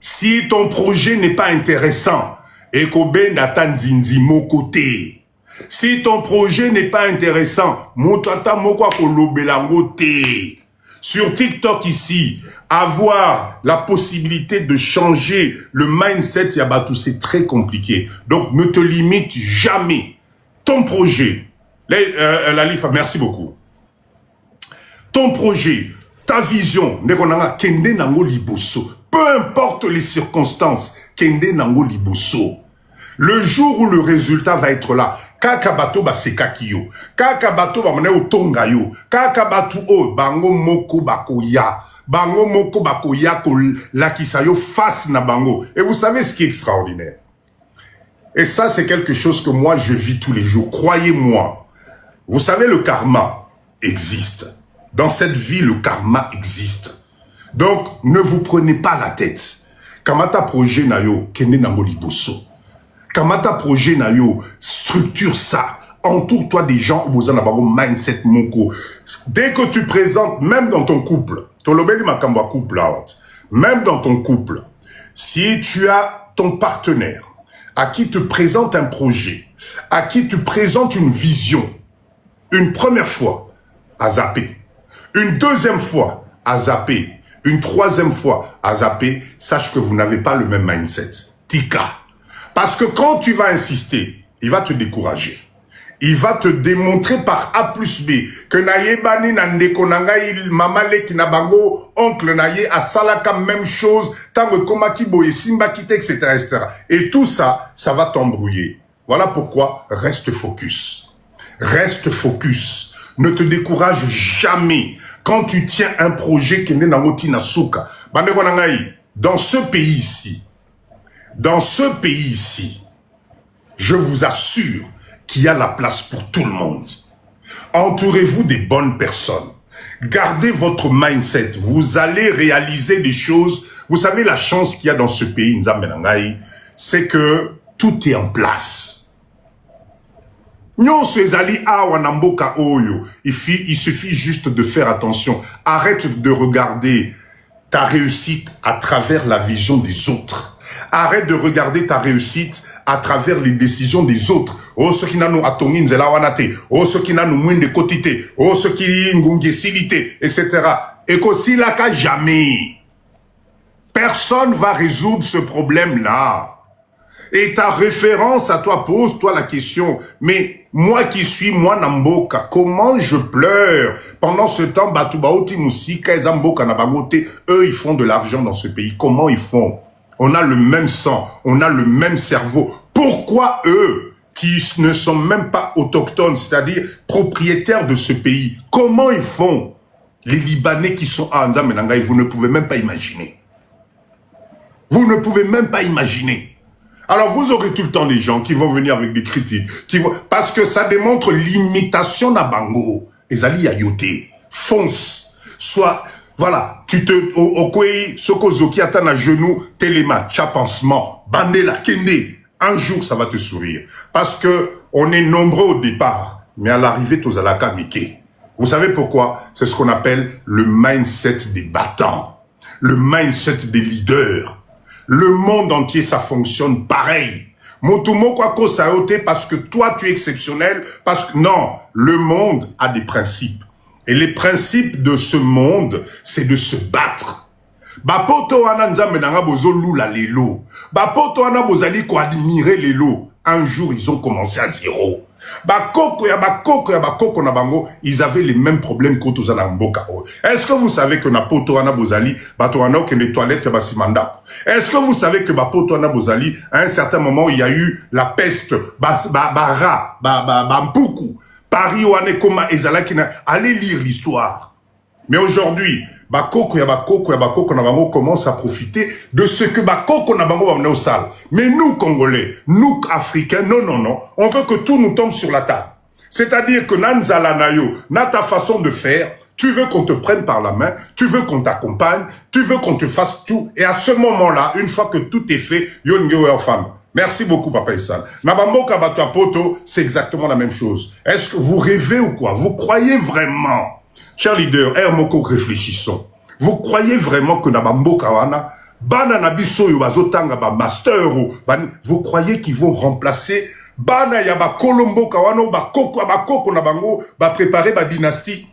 Si ton projet n'est pas intéressant, ekobe natan zinzi mo côté. Si ton projet n'est pas intéressant, motata mokwa kolobelango te. Sur TikTok ici, avoir la possibilité de changer le mindset Yabatou, c'est très compliqué. Donc ne te limite jamais. Ton projet, Lalifa, merci beaucoup. Ton projet, ta vision, kende nango liboso. Peu importe les circonstances, kende nango liboso. Le jour où le résultat va être là, kakabato ba sekakiyo, kakabato ba mane otongayo, kakabato o bango moko bakoya, bango moko bakoya ko lakisayo face na bango. Et vous savez ce qui est extraordinaire? Et ça, c'est quelque chose que moi, je vis tous les jours. Croyez-moi. Vous savez, le karma existe. Dans cette vie, le karma existe. Donc, ne vous prenez pas la tête. Kamata projet na yo, kende nango liboso. Kamata projet na yo, structure ça. Entoure-toi des gens où vous en avez un mindset moko. Dès que tu présentes, même dans ton couple, même dans ton couple, si tu as ton partenaire, à qui te présente un projet, à qui tu présentes une vision, une première fois, à zapper, une deuxième fois, à zapper, une troisième fois, à zapper, sache que vous n'avez pas le même mindset. Tika. Parce que quand tu vas insister, il va te décourager. Il va te démontrer par A plus B que naye bani nandeko nangai mamale kinabango oncle naye a salaka même chose tango komaki boye simba kite etc., etc. Et tout ça, ça va t'embrouiller. Voilà pourquoi reste focus. Reste focus. Ne te décourage jamais quand tu tiens un projet qui n'est pas nasuka. Bandeko nangai, dans ce pays ici, je vous assure qu'il y a la place pour tout le monde. Entourez-vous des bonnes personnes. Gardez votre mindset. Vous allez réaliser des choses. Vous savez, la chance qu'il y a dans ce pays, c'est que tout est en place. Il suffit juste de faire attention. Arrête de regarder ta réussite à travers la vision des autres. Arrête de regarder ta réussite à travers les décisions des autres. Oh, ce qui n'a nous atongin zelawanate. Oh, ce qui n'a nous moins de quotité. Oh, ce qui ngungesilité, etc. Et qu'aussi là qu'à jamais. Personne va résoudre ce problème-là. Et ta référence à toi, pose-toi la question. Mais moi qui suis, moi Namboka, comment je pleure? Pendant ce temps, Batubaoti Moussika et Zamboka Nabagote, eux, ils font de l'argent dans ce pays. Comment ils font? On a le même sang, on a le même cerveau. Pourquoi eux, qui ne sont même pas autochtones, c'est-à-dire propriétaires de ce pays. Comment ils font? Les Libanais qui sont à Nzamenangai, vous ne pouvez même pas imaginer. Vous ne pouvez même pas imaginer. Alors vous aurez tout le temps des gens qui vont venir avec des critiques, parce que ça démontre l'imitation na bango. Ezali ayote, fonce, soit, voilà, tu te, okwei, sokozoki atan à genoux, téléma, tcha pansement, bandé la kende, un jour ça va te sourire. Parce que on est nombreux au départ, mais à l'arrivée, tous à la kamike. Vous savez pourquoi? C'est ce qu'on appelle le mindset des battants, le mindset des leaders. Le monde entier, ça fonctionne pareil. Motumo quoi ça parce que toi, tu es exceptionnel, parce que non, le monde a des principes. Et les principes de ce monde, c'est de se battre. Bapoto ananza menanga bozo lula lelo. Bapoto ana bozali ko admirer lelo. Un jour, ils ont commencé à zéro. Bakoko ya bakoko na bango, ils avaient les mêmes problèmes qu'autoza na mboka. Est-ce que vous savez que na poto ana bozali, bato ana que les toilettes ya basimanda? Est-ce que vous savez que bapoto ana bozali, à un certain moment, il y a eu la peste, bampuku, Paris wane koma ezalaki na, allez lire l'histoire. Mais aujourd'hui, bakoko ya bakoko na bango commence à profiter de ce que bakoko na bango va mener au sale. Mais nous, Congolais, nous, Africains, non, on veut que tout nous tombe sur la table. C'est-à-dire que nanzala nayo, na ta façon de faire, tu veux qu'on te prenne par la main, tu veux qu'on t'accompagne, tu veux qu'on te fasse tout. Et à ce moment-là, une fois que tout est fait, yon yo femme. Merci beaucoup, Papa Issal. Nabamboka Batuapoto, c'est exactement la même chose. Est-ce que vous rêvez ou quoi? Vous croyez vraiment? Chers leaders, Moko, réfléchissons. Vous croyez vraiment que Nabamboka wana, Bana Nabiso Yubazotanga ba master ou vous croyez qu'ils vont remplacer Bana Yaba Kolombo Kawano ba Koko Nabango ba préparer ba dynastie?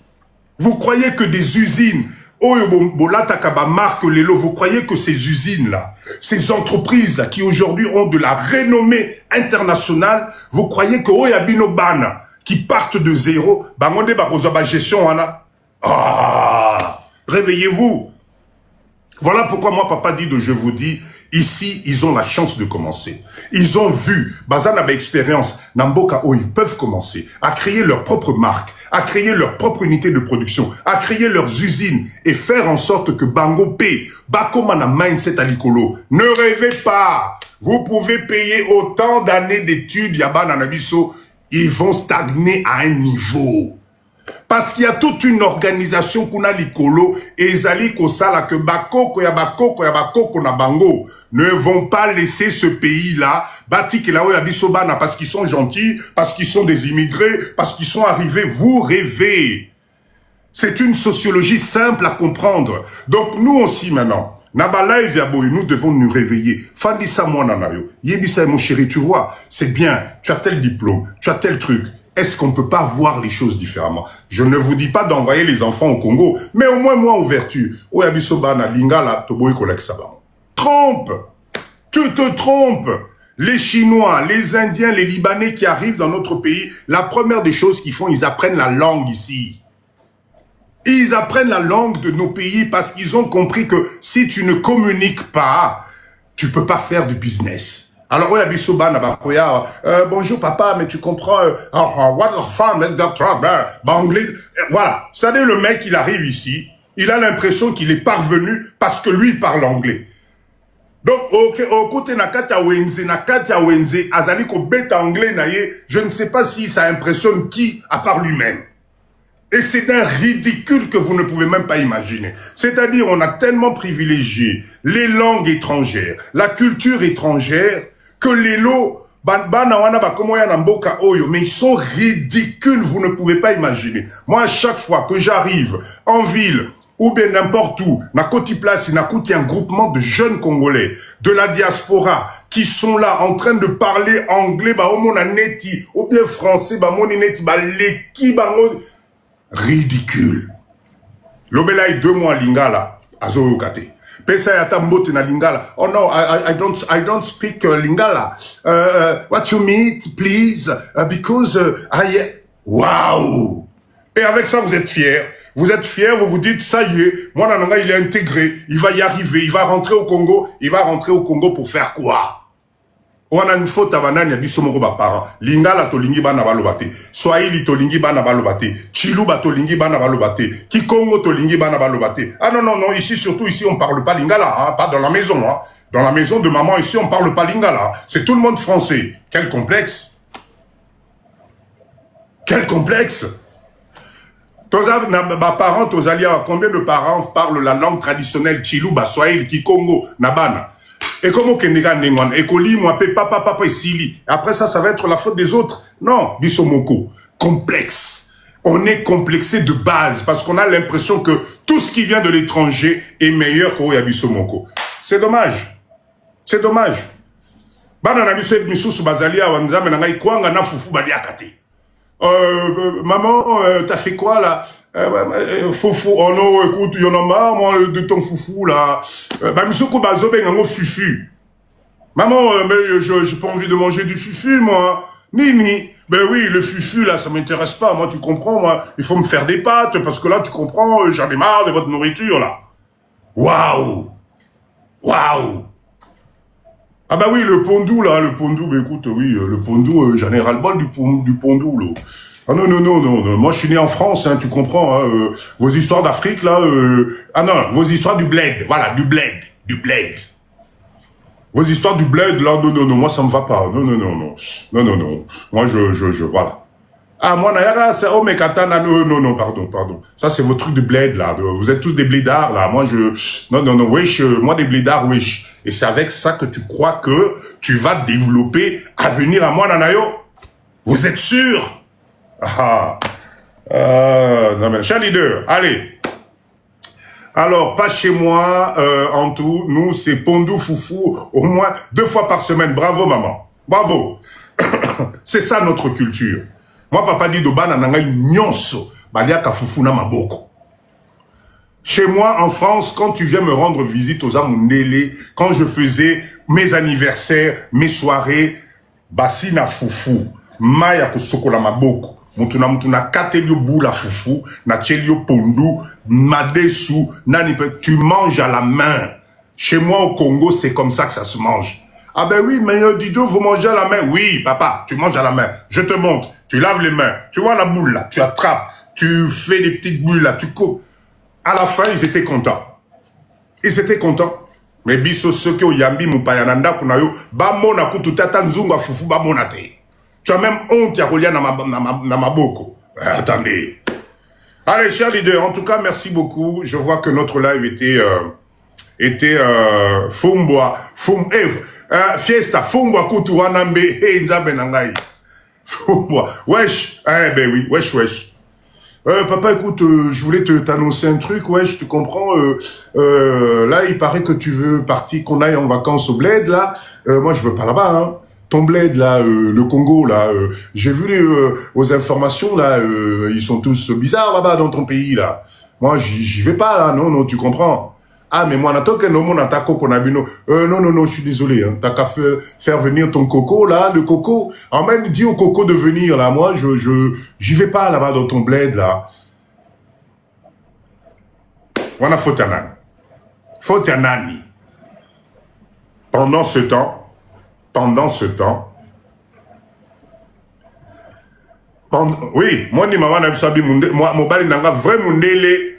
Vous croyez que des usines vous croyez que ces usines-là, ces entreprises qui aujourd'hui ont de la renommée internationale, vous croyez que Oyabino Bana, qui partent de zéro, Bangonde Barozoba gestion, réveillez-vous. Voilà pourquoi moi, papa dit je vous dis, ici, ils ont la chance de commencer. Ils ont vu, Bazana expérience, Namboka, ils peuvent commencer à créer leur propre marque, à créer leur propre unité de production, à créer leurs usines et faire en sorte que Bango paye, Bakomana mindset à l'icolo. Ne rêvez pas. Vous pouvez payer autant d'années d'études, Yabana Nabiso, ils vont stagner à un niveau. Parce qu'il y a toute une organisation qu'on a l'icolo et Zali Kosala que Bakoko na Bango ne vont pas laisser ce pays-là bâti que là où Abisobana parce qu'ils sont gentils, parce qu'ils sont des immigrés, parce qu'ils sont arrivés. Vous rêvez. C'est une sociologie simple à comprendre. Donc nous aussi maintenant, nous devons nous réveiller. Fandisa moi nanayo. Yebisa mon chéri, tu vois, c'est bien, tu as tel diplôme, tu as tel truc. Est-ce qu'on ne peut pas voir les choses différemment? Je ne vous dis pas d'envoyer les enfants au Congo, mais au moins moi, ouverture. Trompe! Tu te trompes! Les Chinois, les Indiens, les Libanais qui arrivent dans notre pays, la première des choses qu'ils font, ils apprennent la langue ici. Ils apprennent la langue de nos pays parce qu'ils ont compris que si tu ne communiques pas, tu ne peux pas faire du business. Alors, oui, bonjour papa, mais tu comprends, what the fun, anglais, voilà. C'est-à-dire, le mec, il arrive ici, il a l'impression qu'il est parvenu parce que lui, il parle anglais. Donc, au côté Nakata Wenze, Azali ko bêta anglais, je ne sais pas si ça impressionne qui, à part lui-même. Et c'est d'un ridicule que vous ne pouvez même pas imaginer. C'est-à-dire, on a tellement privilégié les langues étrangères, la culture étrangère, que les lots, mais ils sont ridicules, vous ne pouvez pas imaginer. Moi, à chaque fois que j'arrive en ville, ou bien n'importe où, Nakoti Place, Nakoti, un groupement de jeunes Congolais, de la diaspora, qui sont là en train de parler anglais, ou bien français, ridicule. L'obélaï 2 mois lingala, azoyokate. Oh no, I don't speak Lingala. What you mean, please? Because wow! Et avec ça, vous êtes fiers. Vous êtes fiers, vous vous dites, ça y est, moi, Nananga, il est intégré, il va y arriver, il va rentrer au Congo. Il va rentrer au Congo pour faire quoi? On a une faute à banane, il y a biso moko ba parents. Lingala to lingi bana balobate. Swahili to lingi bana balobate. Chiluba to lingi bana balobate. Kikongo to lingi bana balobate. Ah non, non, non, ici, surtout ici, on parle pas lingala, hein, pas dans la maison, hein. Dans la maison de maman, ici, on parle pas lingala. C'est tout le monde français. Quel complexe. Quel complexe. Parents, combien de parents parlent la langue traditionnelle Chiluba, Swahili, Kikongo, Nabana? Et comment Kendega Nengon, Ekoli, moi, papa, et Sili. Après ça, ça va être la faute des autres. Non, Bissomoko. Complexe. On est complexé de base parce qu'on a l'impression que tout ce qui vient de l'étranger est meilleur qu'Oya Bissomoko. C'est dommage. C'est dommage. Banana Bissou Missou Bazalia, Wanzame, Nangai, Kwanga, Nafufu, Baliakate. Maman, t'as fait quoi là? Foufou, oh non, écoute, y'en a marre, moi, de ton foufou là. Missoukou Bazobe, Nango fufu. Maman, mais j'ai pas envie de manger du fufu, moi. Nini. Ben oui, le fufu là, ça m'intéresse pas. Moi, tu comprends, moi, il faut me faire des pâtes parce que là, tu comprends, j'en ai marre de votre nourriture là. Waouh! Waouh! Ah bah oui, le pondou, là, le pondou, bah écoute, oui, le pondou, j'en ai ras-le-bol du pondou, là. Ah non, non, non, non, moi je suis né en France, hein, tu comprends, hein, vos histoires d'Afrique, là, ah non, vos histoires du bled, voilà, du bled. Vos histoires du bled, là, non, non, non, moi ça me va pas, non, non, non, non, non, non, non, moi voilà. Ah, moi, Nayara, c'est oh, mais katana, non, non, non, pardon. Ça, c'est vos trucs de bled, là. Vous êtes tous des blédards, là. Moi, non, non, non, wesh, moi, des blédards, wesh. Et c'est avec ça que tu crois que tu vas développer à venir à moi, Nanayo. Vous êtes sûr? Non, mais, cher leader, allez. Alors, pas chez moi, en tout. Nous, c'est Pondou Foufou, au moins 2 fois par semaine. Bravo, maman. Bravo. C'est ça, notre culture. Moi, papa dit Doba nananga nyonso, baliaka fufuna maboko. Chez moi, en France, quand tu viens me rendre visite aux Amundele, quand je faisais mes anniversaires, mes soirées, basina fufu, maya kusokola maboko. Mutuna katelio boula fufu, na chelio pondu, madesu, nani tu manges à la main. Chez moi, au Congo, c'est comme ça que ça se mange. Ah ben oui, mais Dido, vous mangez à la main. Oui, papa, tu manges à la main. Je te montre. Tu laves les mains. Tu vois la boule là. Tu attrapes. Tu fais des petites boules là. Tu coupes. À la fin, ils étaient contents. Ils étaient contents. Mais biso soke o yambi mupayananda kunayo. Ba mona kutu tata nzunga fufu ba monate. Tu as même honte ya kolia na maboko. Attendez. Allez, cher leader, en tout cas, merci beaucoup. Je vois que notre live était Fumboa. Fiesta, Fumboa kutu wanambe, nzabe nangai. Fumboa. Wesh, ben oui, wesh. Papa, écoute, je voulais t'annoncer un truc, wesh, tu comprends, là, il paraît que tu veux partir, qu'on aille en vacances au bled, là. Moi, je veux pas là-bas, hein. Ton bled, là, le Congo, là, j'ai vu aux informations, là, ils sont tous bizarres, là-bas, dans ton pays, là. Moi, j'y vais pas, là, non, tu comprends. Ah, mais moi, n'attends qu'un homme, n'a coco, non, je suis désolé, hein. T'as qu'à faire venir ton coco, là, le coco. En même, dis au coco de venir, là. Moi, j'y vais pas, là-bas, dans ton bled, là. Wana Fotanani. Pendant ce temps, oui, moi, ni maman n'a sabi, moi, mobali n'a vrai mundele,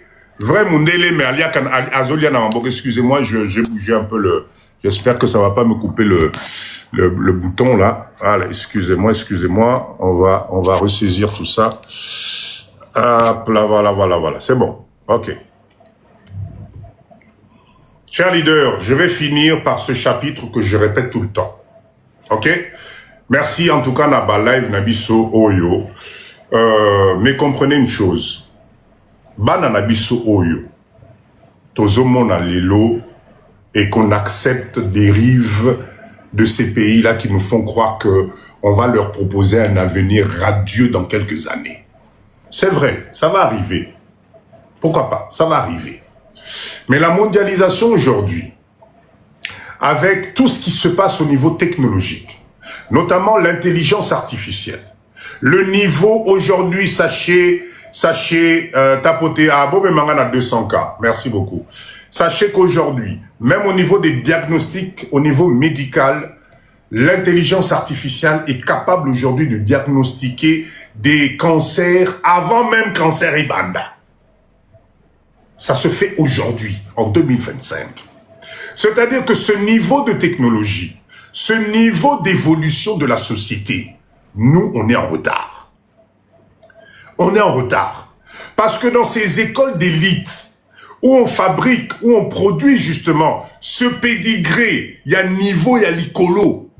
mais azolia n'a pas, excusez-moi, j'ai bougé un peu j'espère que ça va pas me couper le bouton, là. Allez, excusez-moi, on va ressaisir tout ça. Hop, là, voilà, c'est bon, ok. Cher leader, je vais finir par ce chapitre que je répète tout le temps. Ok? Merci en tout cas Naba Live Nabiso Oyo. Mais comprenez une chose. Bana Nabiso Oyo. Tozomona Lelo et qu'on accepte des rives de ces pays-là qui nous font croire que on va leur proposer un avenir radieux dans quelques années. C'est vrai, ça va arriver. Pourquoi pas? Ça va arriver. Mais la mondialisation aujourd'hui, avec tout ce qui se passe au niveau technologique, notamment l'intelligence artificielle. Le niveau aujourd'hui, sachez, tapoter à Bob et Mangana 200K. Merci beaucoup. Sachez qu'aujourd'hui, même au niveau des diagnostics, au niveau médical, l'intelligence artificielle est capable aujourd'hui de diagnostiquer des cancers avant même cancer et banda. Ça se fait aujourd'hui, en 2025. C'est-à-dire que ce niveau de technologie, ce niveau d'évolution de la société, nous, on est en retard. On est en retard. Parce que dans ces écoles d'élite, où on fabrique, où on produit justement ce pédigré, il y a niveau, il y a l'icolo,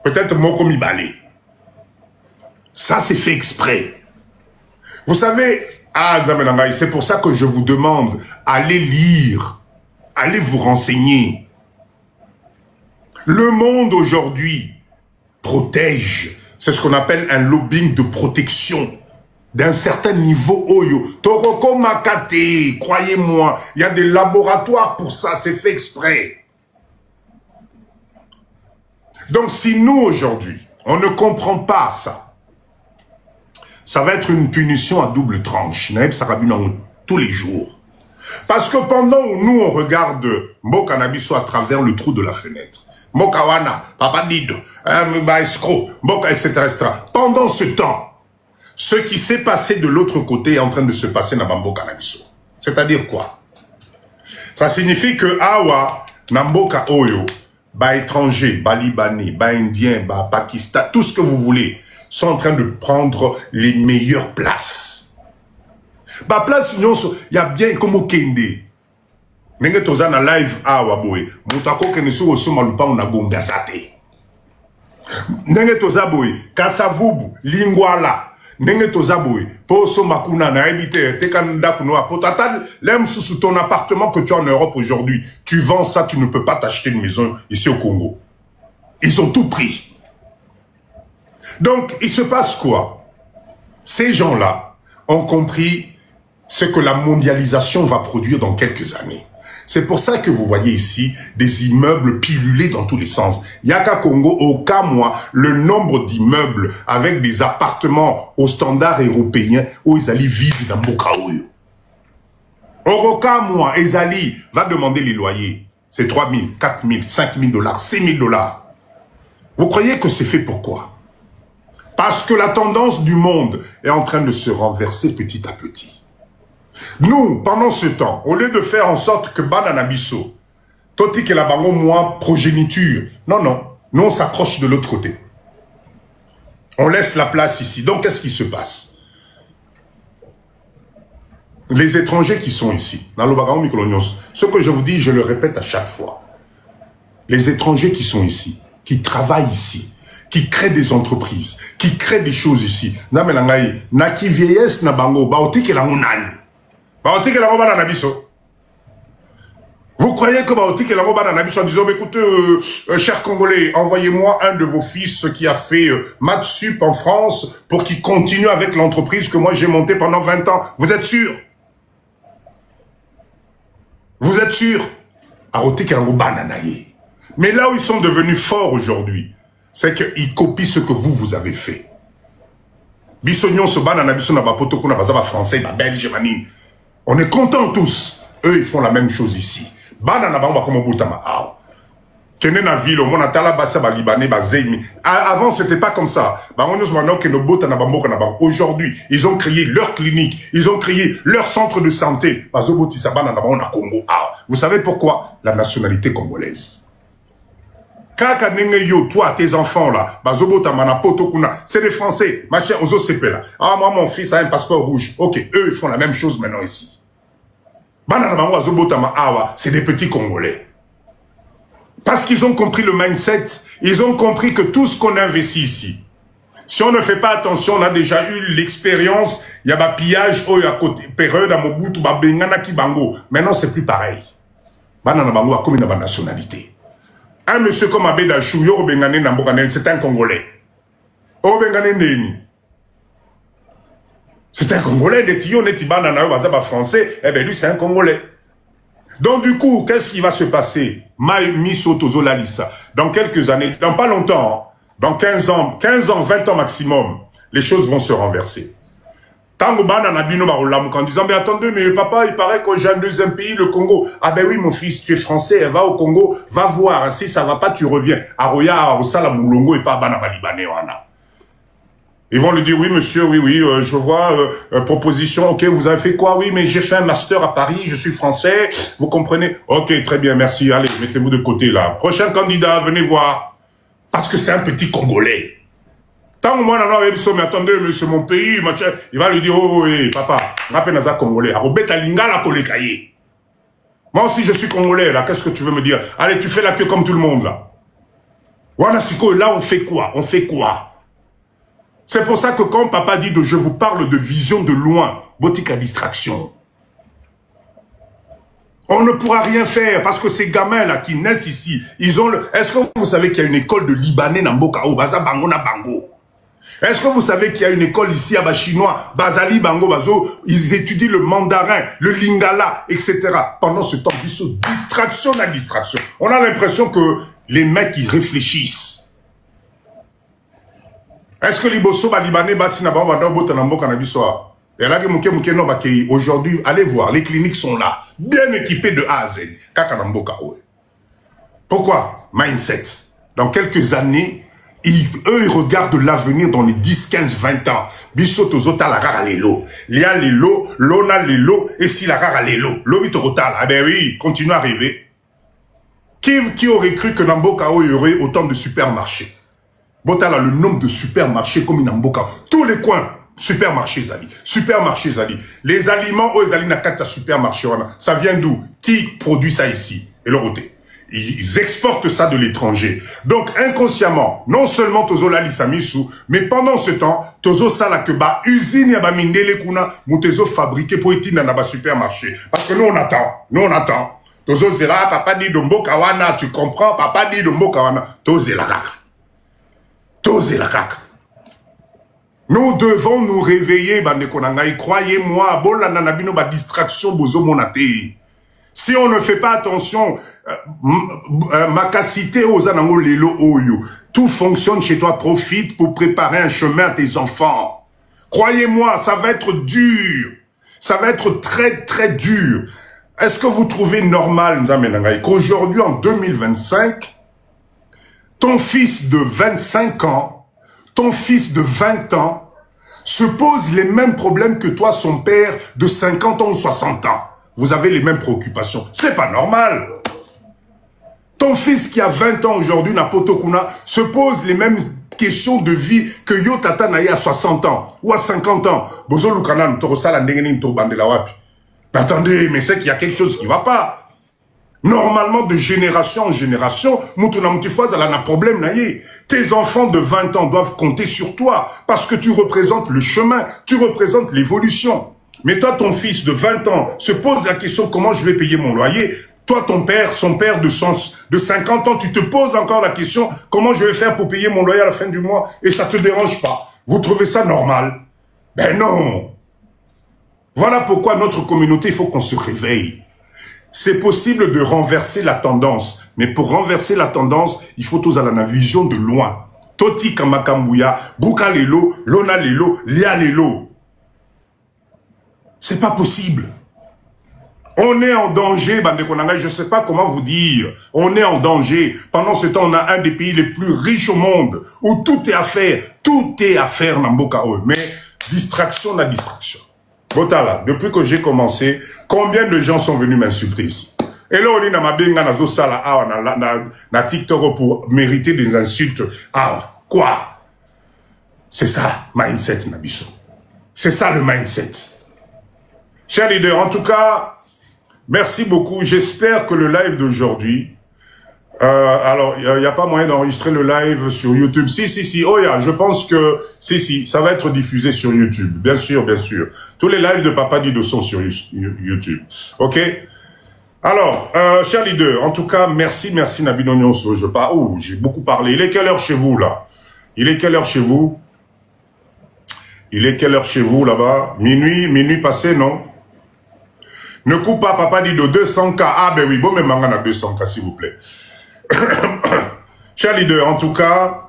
peut-être moko mibale. Ça, c'est fait exprès. Vous savez, c'est pour ça que je vous demande, allez lire, allez vous renseigner. Le monde aujourd'hui protège. C'est ce qu'on appelle un lobbying de protection d'un certain niveau. Toroko Makate, croyez-moi, il y a des laboratoires pour ça, c'est fait exprès. Donc si nous aujourd'hui, on ne comprend pas ça, ça va être une punition à double tranche. Tous les jours. Parce que pendant où nous on regarde Mboka Nabiso à travers le trou de la fenêtre, Mboka Wana, Papa Dido, Escroc, Mboka, etc., etc. Pendant ce temps, ce qui s'est passé de l'autre côté est en train de se passer dans Mboka Nabiso. C'est-à-dire quoi? Ça signifie que Awa, Namboka Oyo, ba étrangers, ba libanais, ba indiens, ba pakistan, tout ce que vous voulez, sont en train de prendre les meilleures places. Ba place, il y a bien comme au Kende. Nenge toza na live awa boy, mutako kene su osoma lupa una gonga zate. Nenge toza boy, Kasavubu, Lingwala, Nenge toza boy, poso makuna na ebite, tekanda kuno apotata, l'aime sous ton appartement que tu as en Europe aujourd'hui. Tu vends ça, tu ne peux pas t'acheter une maison ici au Congo. Ils ont tout pris. Donc, il se passe quoi? Ces gens-là ont compris ce que la mondialisation va produire dans quelques années. C'est pour ça que vous voyez ici des immeubles pilulés dans tous les sens. Yaka Congo, au cas moi, le nombre d'immeubles avec des appartements au standard européen où ils allaient vivre dans Mokaoyo. Au cas moi, Ezali va demander les loyers. C'est 3 000, 4 000, 5 000 $, 6 000 $. Vous croyez que c'est fait pourquoi? Parce que la tendance du monde est en train de se renverser petit à petit. Nous, pendant ce temps, au lieu de faire en sorte que Bananabiso, Toti que la bango moi progéniture, non, non, nous on s'accroche de l'autre côté. On laisse la place ici. Donc qu'est-ce qui se passe? Les étrangers qui sont ici, dans le Bagao Mikolonios, ce que je vous dis, je le répète à chaque fois. Les étrangers qui sont ici, qui travaillent ici, qui créent des entreprises, qui créent des choses ici. Naki vieillesse na bango, baoti que la monane. Vous croyez que Baoti que la Nabiso en disant écoutez, chers Congolais, envoyez-moi un de vos fils qui a fait maths sup en France pour qu'il continue avec l'entreprise que moi j'ai montée pendant 20 ans. Vous êtes sûr? Vous êtes sûr? Mais là où ils sont devenus forts aujourd'hui, c'est qu'ils copient ce que vous avez fait. Bissognon se bat dans la poto qu'on a pas français, belge, manine. On est contents tous. Eux, ils font la même chose ici. Avant, c'était pas comme ça. Aujourd'hui, ils ont créé leur clinique, ils ont créé leur centre de santé. Vous savez pourquoi? La nationalité congolaise. Toi, tes enfants là, c'est des Français, machin, ozo CP là. Ah, moi, mon fils a un passeport rouge. Ok, eux, ils font la même chose maintenant ici. C'est des petits Congolais. Parce qu'ils ont compris le mindset, ils ont compris que tout ce qu'on investit ici, si on ne fait pas attention, on a déjà eu l'expérience, il y a un pillage, à côté, période à Mobutu, maintenant c'est plus pareil. Comme une nationalité. Un monsieur comme Abed Achou, c'est un Congolais. C'est un Congolais, français, eh bien lui c'est un Congolais. Donc du coup, qu'est-ce qui va se passer? Dans quelques années, dans pas longtemps, dans 15 ans, 20 ans maximum, les choses vont se renverser. Tango bana na bino ba olamuka en disant, mais attendez, mais papa, il paraît que j'ai un deuxième pays, le Congo. Ah ben oui, mon fils, tu es français, va au Congo, va voir. Si ça va pas, tu reviens. Aroya, Osala Moulongo et pas bana ba libanais, wana. Ils vont lui dire, oui, monsieur, oui, oui, je vois, proposition, ok, vous avez fait quoi? Oui, mais j'ai fait un master à Paris, je suis français, vous comprenez? Ok, très bien, merci, allez, mettez-vous de côté, là. Prochain candidat, venez voir. Parce que c'est un petit Congolais. Tant que moi, mais attendez, mais c'est mon pays, machin. Il va lui dire, oh, oui, papa, rappelle Naza Congolais. Moi aussi, je suis Congolais, là, qu'est-ce que tu veux me dire? Allez, tu fais la queue comme tout le monde, là. Wanasiko, là, on fait quoi? On fait quoi? C'est pour ça que quand papa dit je vous parle de vision de loin, botique à distraction. On ne pourra rien faire parce que ces gamins-là qui naissent ici, ils ont le... Est-ce que vous savez qu'il y a une école de Libanais dans Mbokao, Baza Bango na Bango? Est-ce que vous savez qu'il y a une école ici à Bachinois, Bazali Bango Bazo, ils étudient le mandarin, le lingala, etc. Pendant ce temps, ils sont distraction à distraction. On a l'impression que les mecs, ils réfléchissent. Est-ce que les bosso libanais basina banda botanambo cannabissoir? Et là aujourd'hui, allez voir, les cliniques sont là, bien équipées de A à Z. Pourquoi? Mindset. Dans quelques années, eux, ils regardent l'avenir dans les 10, 15, 20 ans. Bissot ozota la rara lelo. Lia lelo, lona lelo, et si la rara lelo. L'obitorotal. Ah ben oui, continue à rêver. Qui aurait cru que dans Mbokao, il y aurait autant de supermarchés? Botala, le nombre de supermarchés comme in Mboka. Tous les coins, supermarchés Zali. Supermarchés Zali. Les aliments, eux, Zali n'a qu'à supermarché. Ça vient d'où? Qui produit ça ici? Et leur côté. Ils exportent ça de l'étranger. Donc, inconsciemment, non seulement Tozo la Lissamisou, mais pendant ce temps, Tozo Salakeba, usine Yaba Mindele Kuna, Moutezo fabriqué pour étiner dans le supermarché. Parce que nous, on attend. Nous, on attend. Tozo Zera, papa dit Dombo Kawana, tu comprends? Papa dit Dombo Kawana. Tozo la caca. Tozo la caca. Nous devons nous réveiller, bande konangai. Croyez-moi, bolana nabino ba distraction bozo monate. Si on ne fait pas attention, makasite aux anango lelo oyo. Tout fonctionne chez toi, profite pour préparer un chemin à tes enfants. Croyez-moi, ça va être dur. Ça va être très très dur. Est-ce que vous trouvez normal, Nzamenangai, qu'aujourd'hui en 2025, ton fils de 25 ans, ton fils de 20 ans, se pose les mêmes problèmes que toi, son père de 50 ans ou 60 ans. Vous avez les mêmes préoccupations. C'est pas normal. Ton fils qui a 20 ans aujourd'hui, Napotokuna, se pose les mêmes questions de vie que Yo Tata Naye à 60 ans ou à 50 ans. Bozo Lukanan, Torosala Ndengenin Tobandela Wapi. Attendez, mais c'est qu'il y a quelque chose qui ne va pas. Normalement, de génération en génération, elle a un problème. Tes enfants de 20 ans doivent compter sur toi parce que tu représentes le chemin, tu représentes l'évolution. Mais toi, ton fils de 20 ans se pose la question comment je vais payer mon loyer. Toi, ton père, son père de 50 ans, tu te poses encore la question comment je vais faire pour payer mon loyer à la fin du mois et ça ne te dérange pas. Vous trouvez ça normal? Ben non. Voilà pourquoi notre communauté, il faut qu'on se réveille. C'est possible de renverser la tendance. Mais pour renverser la tendance, il faut tous avoir la vision de loin. Toti Kamakambuya, Buka Lelo, Lona Lelo, Lia Lelo. C'est pas possible. On est en danger, Bande Konanga, je sais pas comment vous dire. On est en danger. Pendant ce temps, on a un des pays les plus riches au monde, où tout est à faire. Tout est à faire, Nambokao. Mais distraction, la distraction. Botala, depuis que j'ai commencé, combien de gens sont venus m'insulter ici? Et là, on est dans ma benga na zo sala na TikTok pour mériter des insultes. Ah, quoi? C'est ça, mindset Nabiso. C'est ça le mindset. Chers leaders, en tout cas, merci beaucoup. J'espère que le live d'aujourd'hui, alors, il n'y a pas moyen d'enregistrer le live sur YouTube. Si. Oh, je pense que, si, ça va être diffusé sur YouTube. Bien sûr, bien sûr. Tous les lives de Papa Dido sont sur YouTube. OK? Alors, chers leaders, en tout cas, merci Nabino Nyonso. J'ai beaucoup parlé. Il est quelle heure chez vous, là? Il est quelle heure chez vous? Il est quelle heure chez vous, là-bas? Minuit passé, non? Ne coupe pas, Papa Dido, 200K. Ah, ben oui, bon, mais manga na 200K, s'il vous plaît. Chers leaders, en tout cas,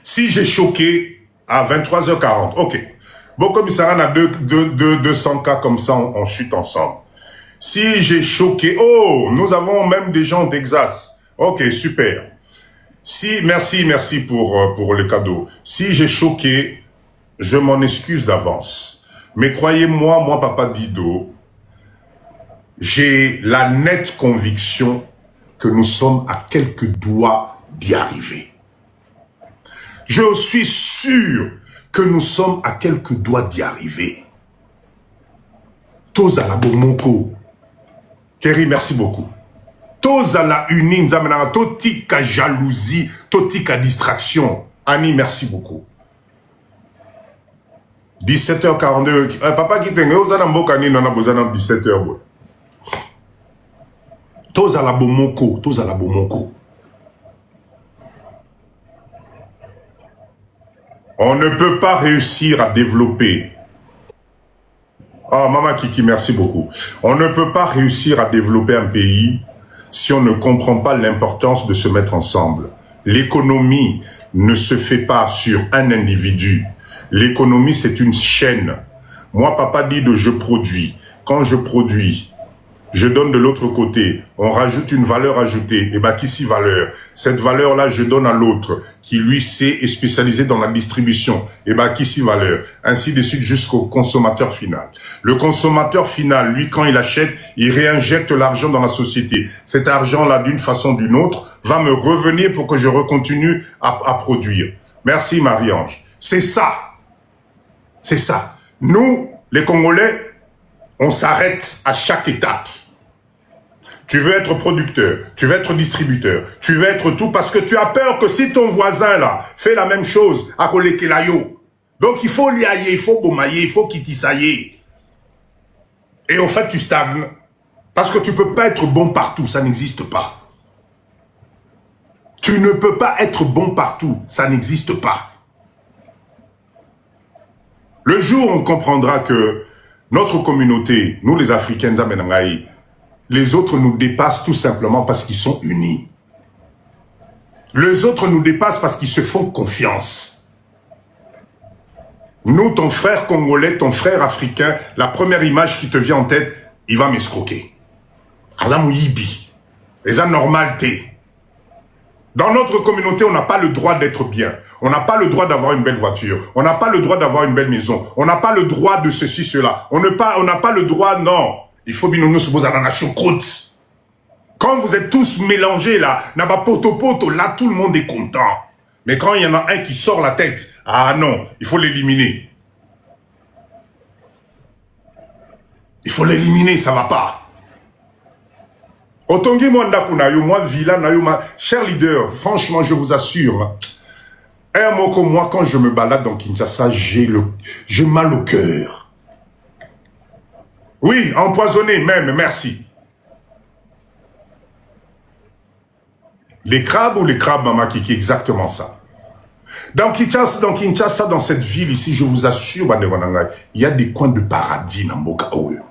si j'ai choqué à 23h40, ok. Bon, comme ça, on a 200 cas comme ça, on chute ensemble. Si j'ai choqué, oh, nous avons même des gens au Texas. Ok, super. Si, merci pour le cadeau. Si j'ai choqué, je m'en excuse d'avance. Mais croyez-moi, moi, Papa Dido, j'ai la nette conviction que nous sommes à quelques doigts d'y arriver. Je suis sûr que nous sommes à quelques doigts d'y arriver. Tozala Bomoko. Kerry, merci beaucoup. Tozala uni, nzamenanga, totika jalousie, totika distraction. Annie, merci beaucoup. 17h42. Papa qui t'engue, ozana mbokani, nana bozana 17h. Tozala Bomoko, Tozala Bomoko. On ne peut pas réussir à développer. Ah, Maman Kiki, merci beaucoup. On ne peut pas réussir à développer un pays si on ne comprend pas l'importance de se mettre ensemble. L'économie ne se fait pas sur un individu. L'économie, c'est une chaîne. Moi, Papa dit de je produis. Quand je produis, je donne de l'autre côté, on rajoute une valeur ajoutée, et bah qu'ici valeur. Cette valeur-là, je donne à l'autre, qui lui sait est spécialisé dans la distribution, et bah qu'ici valeur. Ainsi de suite jusqu'au consommateur final. Le consommateur final, lui, quand il achète, il réinjecte l'argent dans la société. Cet argent-là, d'une façon ou d'une autre, va me revenir pour que je recontinue à produire. Merci Marie-Ange. C'est ça. C'est ça. Nous, les Congolais, on s'arrête à chaque étape. Tu veux être producteur, tu veux être distributeur, tu veux être tout parce que tu as peur que si ton voisin là fait la même chose, à Kolekelayo. Donc il faut liailler, il faut bomailler, il faut kitisailler. Et au fait tu stagnes. Parce que tu ne peux pas être bon partout, ça n'existe pas. Tu ne peux pas être bon partout, ça n'existe pas. Le jour où on comprendra que notre communauté, nous les Africains, les autres nous dépassent tout simplement parce qu'ils sont unis. Les autres nous dépassent parce qu'ils se font confiance. Nous, ton frère congolais, ton frère africain, la première image qui te vient en tête, il va m'escroquer. Azamouyibi. Les anormalités. Dans notre communauté, on n'a pas le droit d'être bien. On n'a pas le droit d'avoir une belle voiture. On n'a pas le droit d'avoir une belle maison. On n'a pas le droit de ceci, cela. On n'a pas le droit, non. Il faut bien nous supposer à la choucroute. Quand vous êtes tous mélangés là, n'a pas poto, là tout le monde est content. Mais quand il y en a un qui sort la tête, ah non, il faut l'éliminer. Il faut l'éliminer, ça va pas. Otongi Mwandakunayo, moi Villa Nayo, cher leader, franchement je vous assure, un mot comme moi quand je me balade dans Kinshasa, j'ai mal au cœur. Oui, empoisonné même, merci. Les crabes ou les crabes, Maman Kiki, exactement ça. Dans Kinshasa, dans cette ville ici, je vous assure, il y a des coins de paradis dans Mboka Oyo.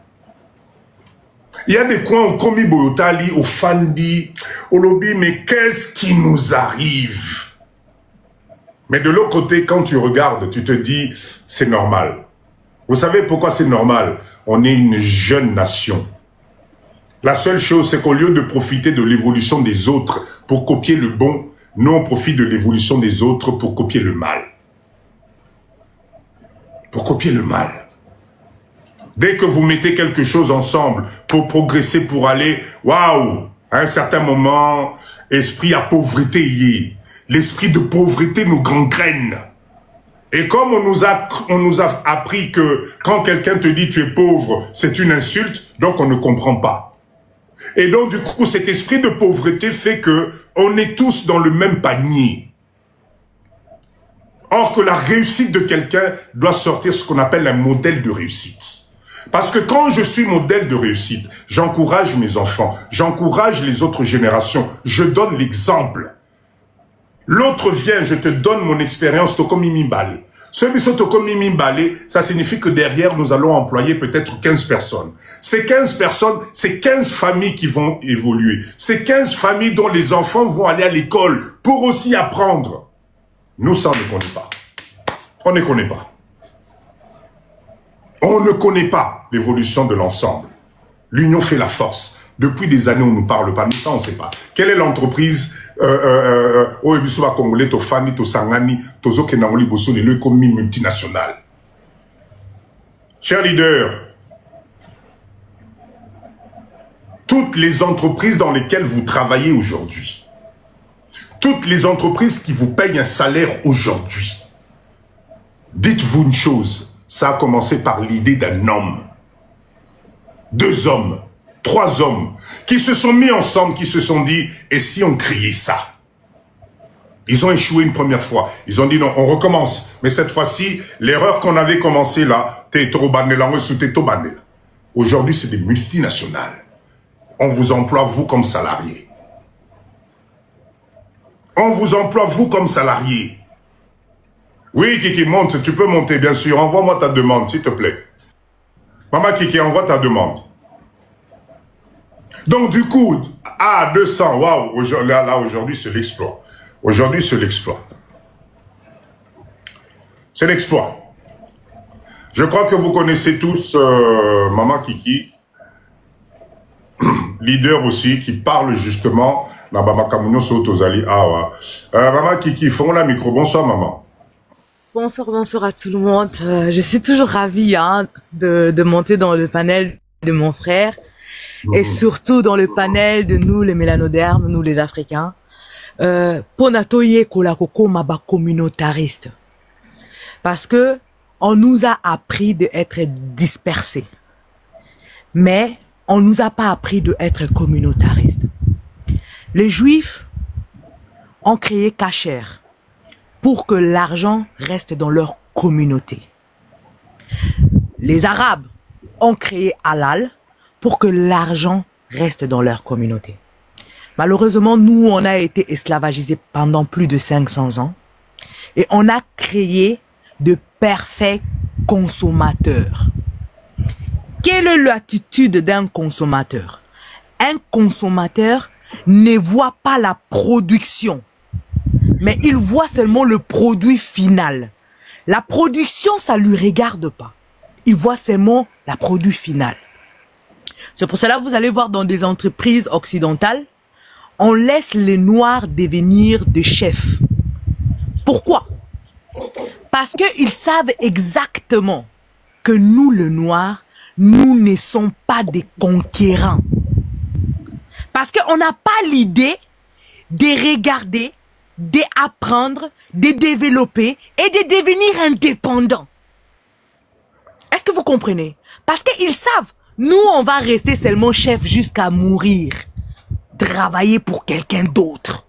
Il y a des coins au Komi Boyotali, au Fandi, au Lobby, mais qu'est-ce qui nous arrive? Mais de l'autre côté, quand tu regardes, tu te dis, c'est normal. Vous savez pourquoi c'est normal? On est une jeune nation. La seule chose, c'est qu'au lieu de profiter de l'évolution des autres pour copier le bon, nous on profite de l'évolution des autres pour copier le mal. Pour copier le mal. Dès que vous mettez quelque chose ensemble pour progresser, pour aller, waouh, à un certain moment, esprit à pauvreté y est. L'esprit de pauvreté nous gangrène. Et comme on nous a appris que quand quelqu'un te dit tu es pauvre, c'est une insulte, donc on ne comprend pas. Et donc du coup, cet esprit de pauvreté fait que on est tous dans le même panier. Or que la réussite de quelqu'un doit sortir ce qu'on appelle un modèle de réussite. Parce que quand je suis modèle de réussite, j'encourage mes enfants, j'encourage les autres générations, je donne l'exemple. L'autre vient, je te donne mon expérience, Tokomi Mbale. Ce biso Tokomi Mbale, ça signifie que derrière, nous allons employer peut-être 15 personnes. Ces 15 personnes, c'est 15 familles qui vont évoluer. Ces 15 familles dont les enfants vont aller à l'école pour aussi apprendre. Nous, ça, on ne connaît pas. On ne connaît pas. On ne connaît pas l'évolution de l'ensemble. L'union fait la force. Depuis des années, on ne nous parle pas. Mais ça, on ne sait pas. Quelle est l'entreprise Congolais, Tofani, Tosangani, Tozo Kenangoli, Bosso, les économies multinationales. Chers leaders, toutes les entreprises dans lesquelles vous travaillez aujourd'hui, toutes les entreprises qui vous payent un salaire aujourd'hui, dites-vous une chose, ça a commencé par l'idée d'un homme, 2 hommes, 3 hommes, qui se sont mis ensemble, qui se sont dit, et si on criait ça? Ils ont échoué une première fois. Ils ont dit non, on recommence. Mais cette fois-ci, l'erreur qu'on avait commencé là, aujourd'hui, c'est des multinationales. On vous emploie, vous, comme salarié. On vous emploie, vous, comme salarié. Oui, Kiki, monte. Tu peux monter, bien sûr. Envoie-moi ta demande, s'il te plaît. Maman Kiki, envoie ta demande. Donc, du coup, 200, waouh, là, aujourd'hui, c'est l'exploit. Aujourd'hui, c'est l'exploit. C'est l'exploit. Je crois que vous connaissez tous Maman Kiki, leader aussi, qui parle justement Maman Kiki, font la micro. Bonsoir, maman. Bonsoir, bonsoir à tout le monde. Je suis toujours ravie de monter dans le panel de mon frère et surtout dans le panel de nous, les mélanodermes, nous, les Africains. Ponatoye kolakoko maba communautariste. Parce que on nous a appris d'être dispersés. Mais on nous a pas appris d'être communautariste. Les Juifs ont créé Kasher pour que l'argent reste dans leur communauté. Les Arabes ont créé Halal pour que l'argent reste dans leur communauté. Malheureusement, nous, on a été esclavagisés pendant plus de 500 ans et on a créé de parfaits consommateurs. Quelle est l'attitude d'un consommateur? Un consommateur ne voit pas la production, mais il voit seulement le produit final. La production, ça lui regarde pas. Il voit seulement la produit final. C'est pour cela que vous allez voir dans des entreprises occidentales, on laisse les Noirs devenir des chefs. Pourquoi? Parce qu'ils savent exactement que nous, les Noirs, nous ne sommes pas des conquérants. Parce qu'on n'a pas l'idée de regarder, d'apprendre, de développer et de devenir indépendants. Est-ce que vous comprenez? Parce qu'ils savent, nous, on va rester seulement chef jusqu'à mourir. Travailler pour quelqu'un d'autre.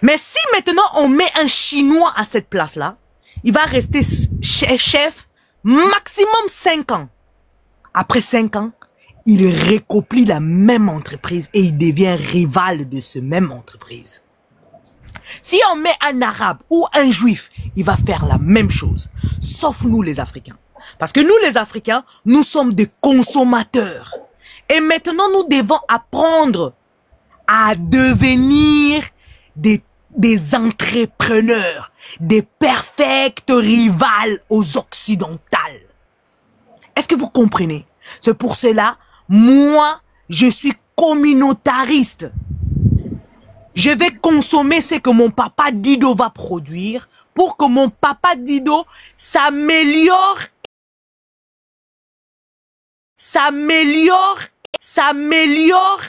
Mais si maintenant on met un Chinois à cette place-là, il va rester chef maximum 5 ans. Après 5 ans, il recoplie la même entreprise et il devient rival de ce même entreprise. Si on met un Arabe ou un Juif, il va faire la même chose. Sauf nous les Africains. Parce que nous les Africains, nous sommes des consommateurs. Et maintenant, nous devons apprendre à devenir des entrepreneurs, des perfects rivales aux occidentales. Est-ce que vous comprenez? C'est pour cela, moi, je suis communautariste. Je vais consommer ce que mon papa Dido va produire pour que mon papa Dido s'améliore, s'améliore, s'améliore,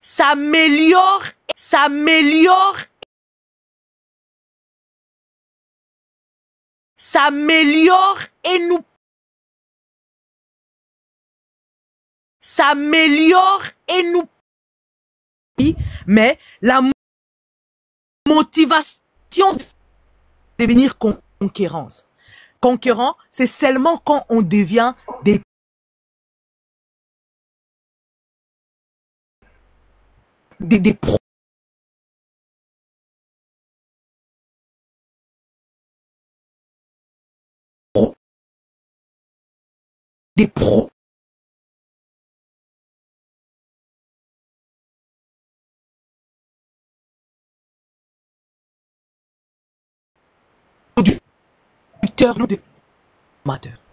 s'améliore, s'améliore, s'améliore et nous s'améliore et nous. Mais la motivation de devenir conquérant, c'est seulement quand on devient des pros. acteurs, non des amateurs.